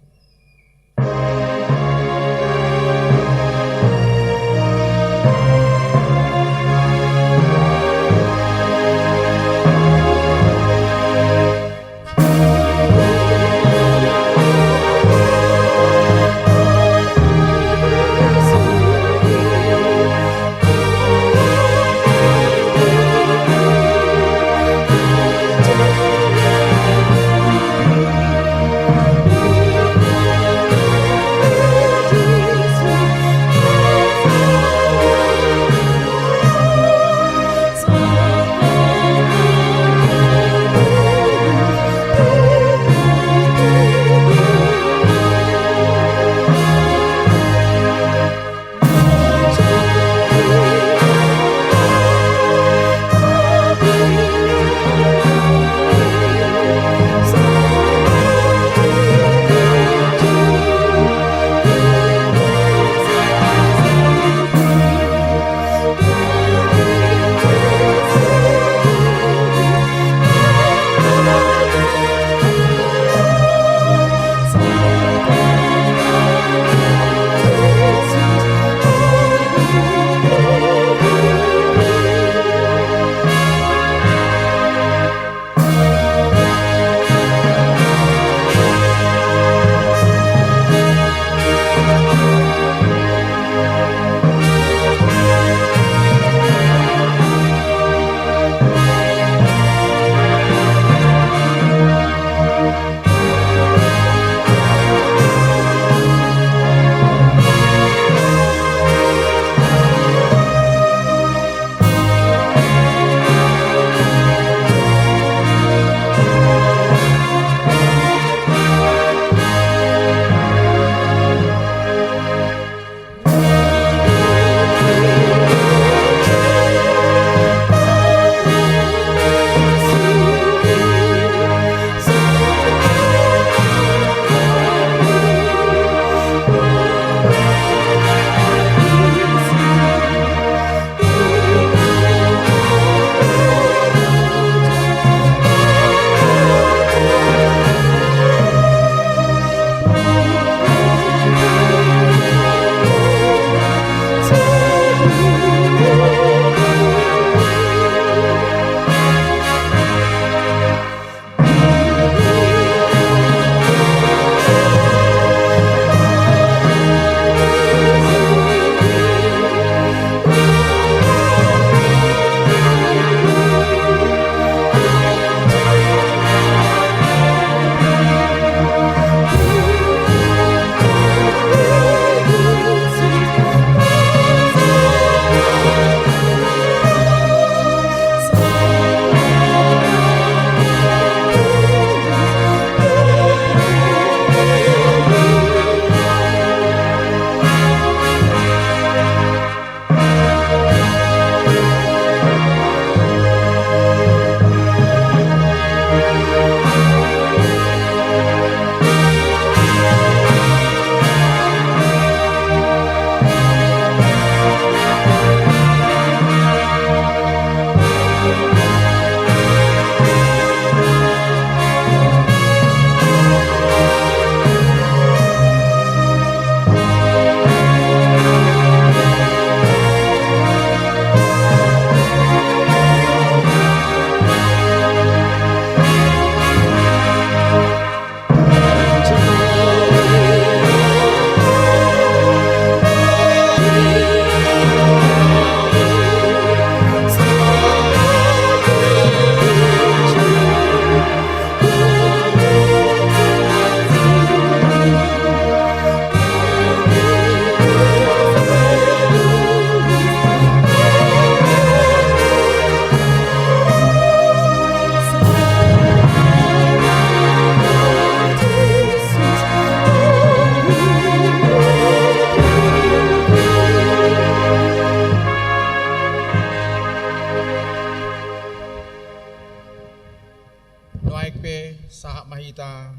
[SPEAKER 4] kita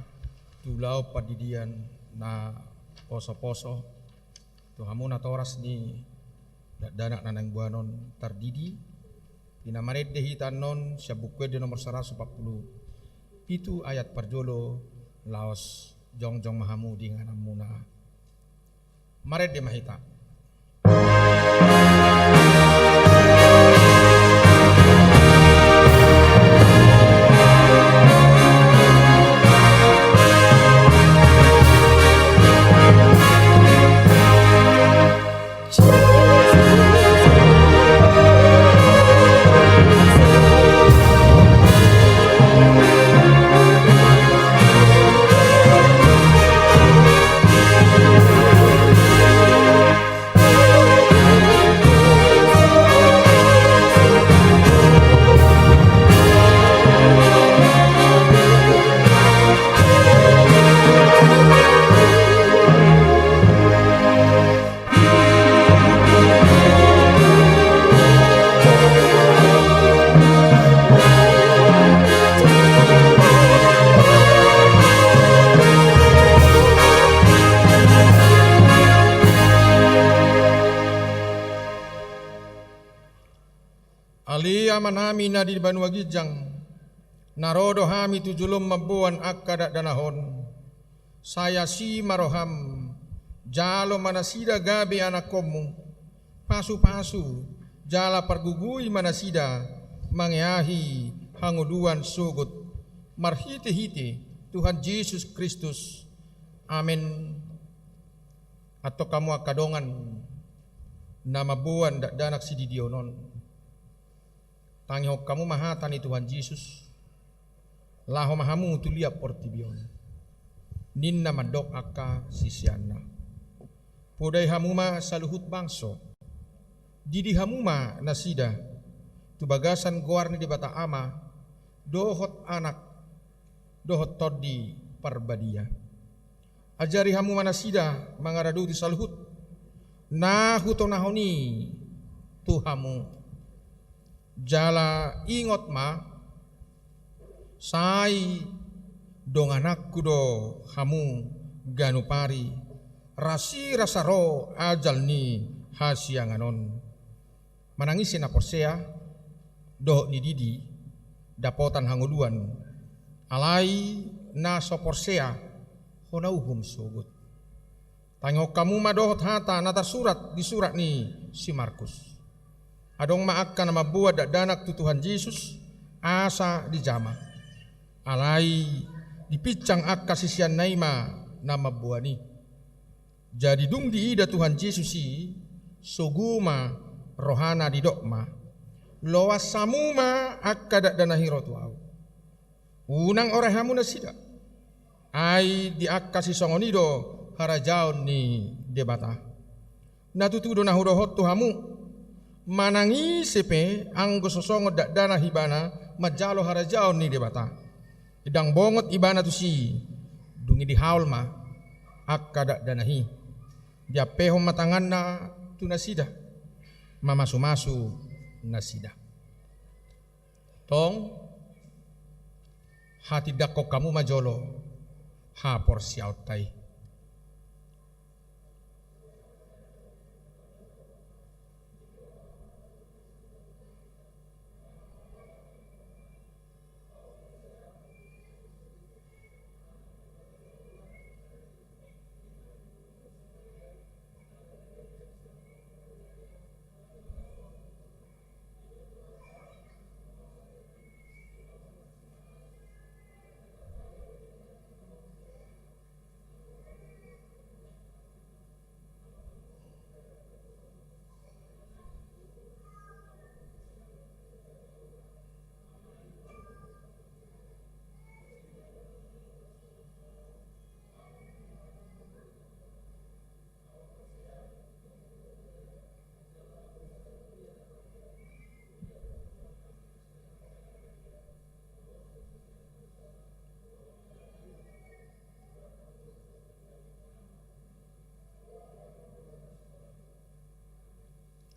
[SPEAKER 4] tulau padidian na poso-poso Tuhamu na toras ni danak nanang buanon tardidi pinamared dehitan non siya bukwede nomor 140 itu ayat parjolo laos jongjong mahamu di nganamuna mared de mahita. Ali amanami na di Banua Gijang narodo hami tujulum mabuan akada danahon saya si maroham jalo manasida gabe anakomu pasu-pasu jala pergugui manasida mangeahi hanguduan sugut marhite-hite Tuhan Yesus Kristus amin. Atau kamu akadongan nama buan danak sididionon tangihok kamu mahatan ni Tuhan Yesus laho mahamu tulia portibion ninna madok akka sisianna podai hamuma saluhut bangso didi hamuma nasida tu bagasan goarni di bata ama dohot anak dohot todi parbadia ajari hamuma nasida mangaradu ti saluhut nahuto nahoni tuhamu jala ingot ma sai dong anakku do hamu ganupari rasi rasaro ajal ni hasianganon manangisi na porsea do ni didi dapotan hanguduan alai na so porsea honauhum sugut tangok kamu madohot hata nata surat di surat ni si Markus adong maakkan nama buat danak tu Tuhan Yesus asa di jama alai dipicang akka sisian naima nama buani jadi dung diida Tuhan Yesus si suguma rohana di dokma loas samuma akka danahiro tuau unang orang hamu nasida ai di akka si songonido harajaon ni debata natutudo nahudohot tuhamu manangi sepe anggo sosongo dana hibana majalo harajaon ni debata idang bongot ibana tu si dungi di haul ma akka danahi dia pehom matangan na tu nasida mamasu-masu nasida tong hati dakok kamu majolo ha porsi autai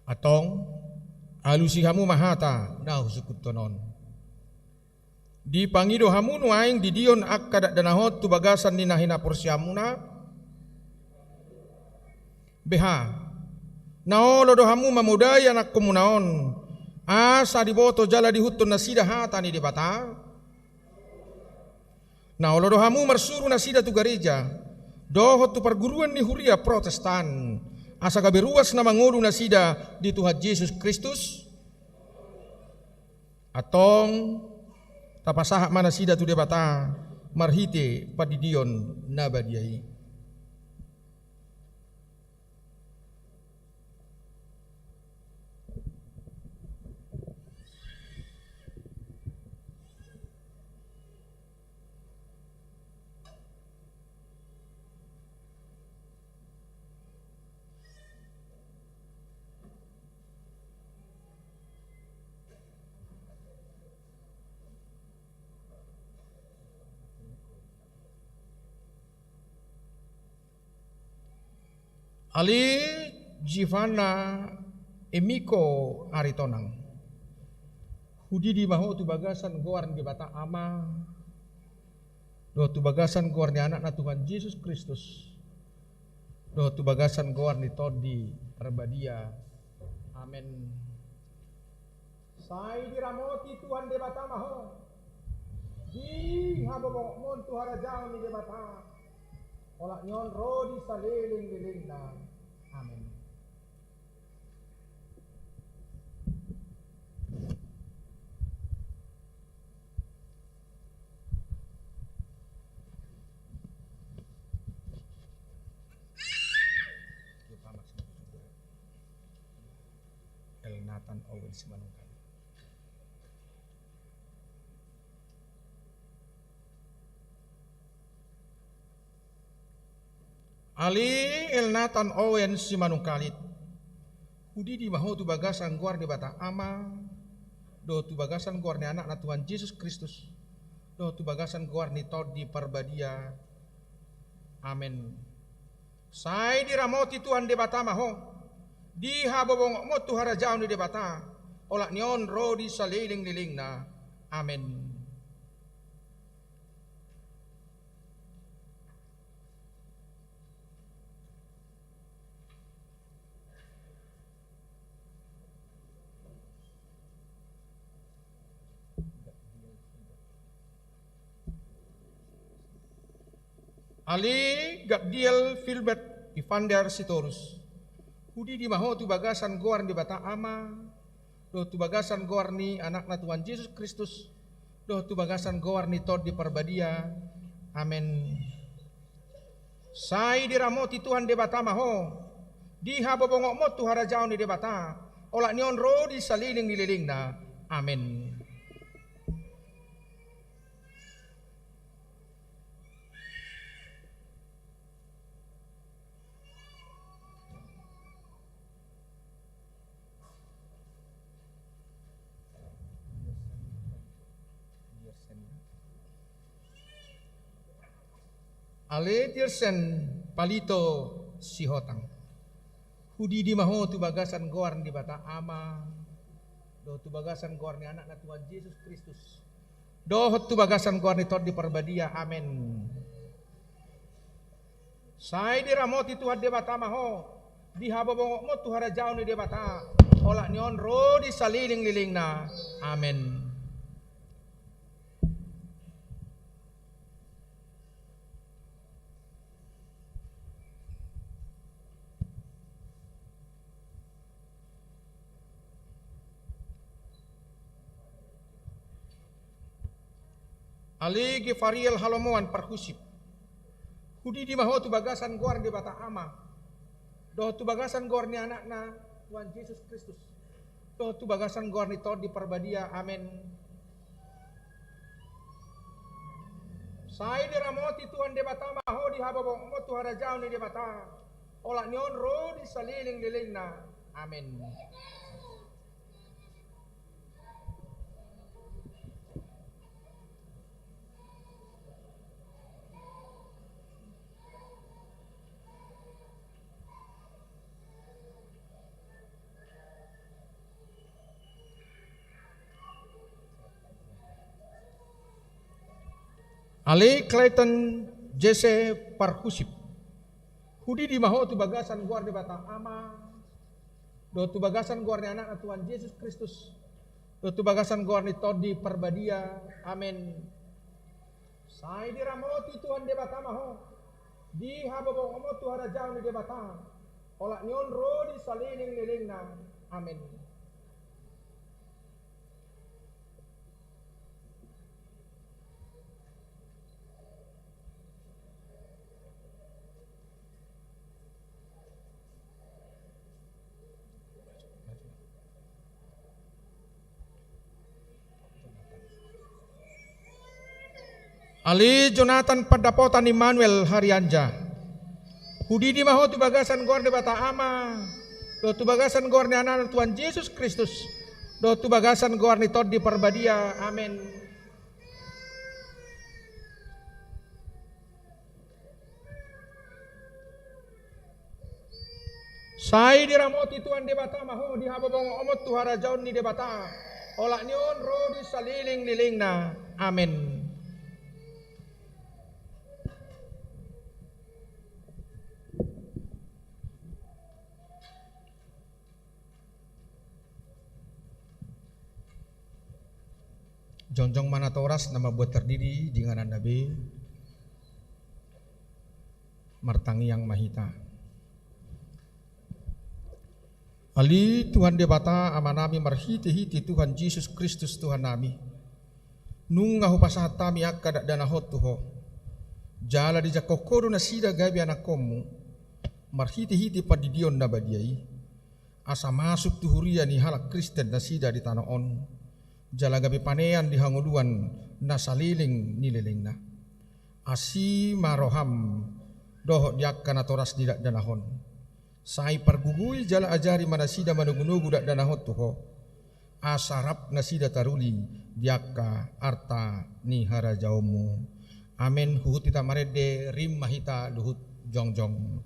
[SPEAKER 4] atong alusihamu mahata na husukut tonon Di pangido hamunu aing di dion akka danahot tu bagasan ni nahina porsiamuna. Beha. Naolo do hamu mamudaya nak kumunaon. Asa di boto jala di hutun nasida hatani di bata. Naolo do hamu marsuru nasida tu gereja. Dohot tu perguruan ni huria Protestan. Asa gaberuas na mangudu nasida di Tuhan Yesus Kristus. Atong tapasahak mana sida tu debata marhite padidion nabadiai. Ali Jivana Emiko Aritonang Hudi di maho tu bagasan goar di bata ama do tu bagasan goar ni anak na Tuhan Yesus Kristus do tu bagasan goar ni todi perbadia. Amin. Sai diramoti Tuhan di bata maho di habobong mon tu harajang ni di bata olak nyon rodi saliling liling na. Amin. El Nathan Owen Simanungkali. Ali El Nathan Owen Simanungkalit Hudi di maho tu bagasan guar di bata ama do tu bagasan guar ni anak na Tuhan Yesus Kristus do tu bagasan guar ni tod di perbadia. Amin. Sai diramoti Tuhan di bata maho di habobong mo tu harajaon di bata olak nion ro di saliling liling na. Amin. Ali Gabdiel Filbert Ivander Sitorus Hudi di maho tu bagasan goar di bata ama do tu bagasan goar ni anak na Tuhan Yesus Kristus do tu bagasan goar ni tod di perbadia. Amin. Sai diramoti Tuhan di bata maho di habobongok mo tu harajaon di bata olak nion ro di saliling nililing na. Amin. Ale Tirsen Palito Sihotang Hudi di maho tu bagasan goar di bata ama do tu bagasan goar ni anak na Tuhan Yesus Kristus do tu bagasan goar ni tod di perbadia. Amin. Sai diramoti Tuhan di bata maho di habobongok mo tu harajaon ni di bata olak nion ro di saliling liling na. Amin. Ali Gifariel Halomoan Parhusip Hudi di maho tu bagasan goar di bata ama do tu bagasan goar ni anak na Tuhan Yesus Kristus do tu bagasan goar ni tod di perbadia. Amin. Sai diramoti Tuhan di bata maho di hababong mo tu harajaon ni di bata olak nion ro di saliling liling na. Amin. Ale Clayton Jesse Parhusip. Hudi di maho tu bagasan guar di bata ama. Do tu bagasan guar ni anak Tuhan Yesus Kristus. Do tu bagasan guar ni Todi Perbadia. Amin. Sai di ramoti Tuhan di bata maho. Di hababong omo tu harajau ni di bata. Olak nyon rodi salining liling na. Amin. Ali Jonathan Padapotan Immanuel Harianja. Hudi di maho tu bagasan gor de bata ama. Do tu bagasan gor ni anak Tuhan Yesus Kristus. Do tu bagasan gor ni Todi Perbadia. Amin. Sai diramoti Tuhan de bata maho di hababong omot tu harajaun ni de bata. Olak nion rodi saliling lilingna. Amin. Jongjong Manatoras nama buat terdiri dengan Nabi Martangi yang Mahita. Ali Tuhan debata amanami marhiti-hiti Tuhan Yesus Kristus Tuhan nami. Nungahu pasatami akka dana hotuho. Jala di jakokoru na sida gabi anakomu. Marhiti-hiti padidion na badiai. Asa masuk tuhuria ni halak Kristen na sida di tanah on. Jala gabi panean di hanguluan na saliling nililing na. Asi maroham doh diakka na toras didak danahon. Sai pergugui jala ajari mana sida manugunugu dak danahot tuho. Asarap na sida taruli diakka arta ni harajaumu. Amin. Huhut ita marede rim mahita luhut jongjong.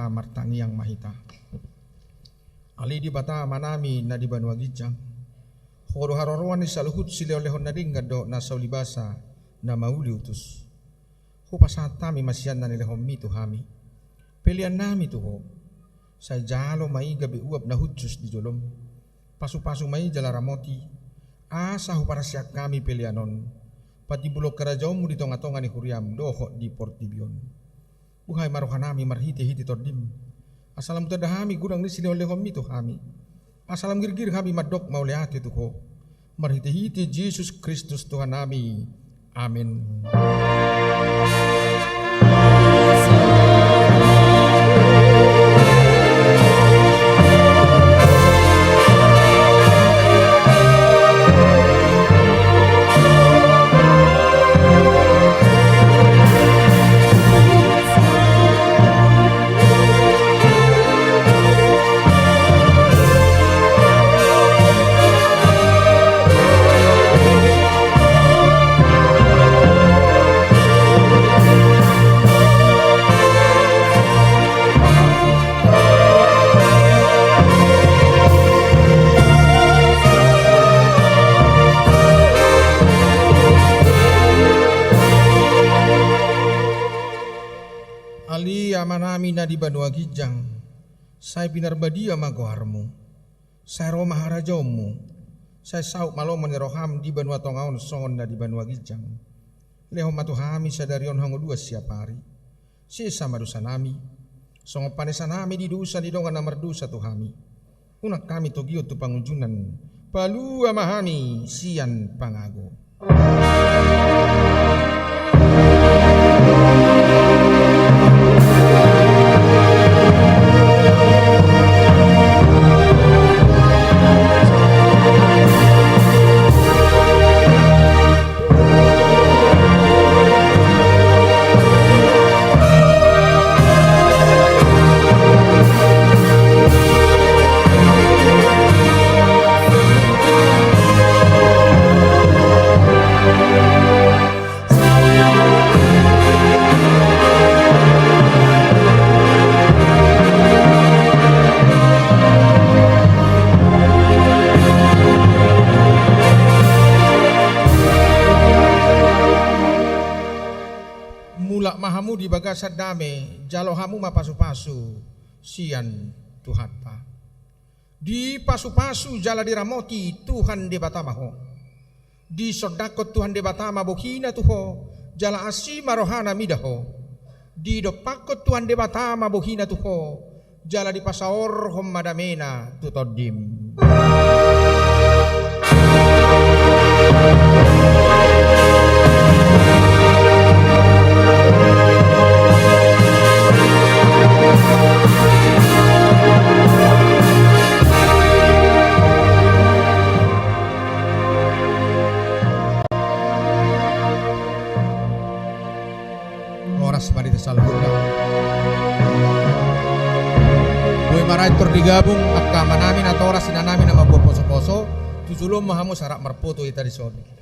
[SPEAKER 4] Martangi yang Mahita. Ali di bata manami na di Banua Gijang. Horo haroroan ni saluhut silolehon na ring gado na saulibasa na mauli utus. Ho pasatami masyan na nilehon mito hami. Pilihan nami tuho. Sa jalo mai gabi uap na hutsus di jolom. Pasu-pasu mai jala ramoti. Asa ho para siyak kami pilihanon. Pati bulok karajaw mo di tonga-tonga ni Huriam doho di Portibion. Buhay marohanami marhiti-hiti tordim. Asalam tadahami gudang ni silolehon mito hami. Asalam girgir kami madok mauleati tuho. Marhiti-hiti Yesus Kristus Tuhan nami. Amin. nami na di Banua Gijang, saya pinarbadia magoharmu, saya roh maharajamu, saya sauk malo meneroham di Banua Tongaon songon na di Banua Gijang. Leho matuhami sadarion hango dua siap hari, sisa madusa nami, songo panesa nami di dusa di dongan namar dusa tuhami. Unak kami togio tu pangunjunan, palua mahami sian pangago. Mahamu di bagasat dame, jalo hamu mapasu-pasu, sian Tuhan pa. Di pasu-pasu jala diramoti Tuhan de batamaho. Di sodakot Tuhan de batama bohina tuho, jala asima rohana midaho. Di dopakot Tuhan de batama bohina tuho, jala di pasaor hom madamena tutodim. Oras mari salhurna. Boy maraitor digabung akka manamin at oras sinanamin na mabuposo-poso, tujulom mahamu sarak marpoto ita di soni.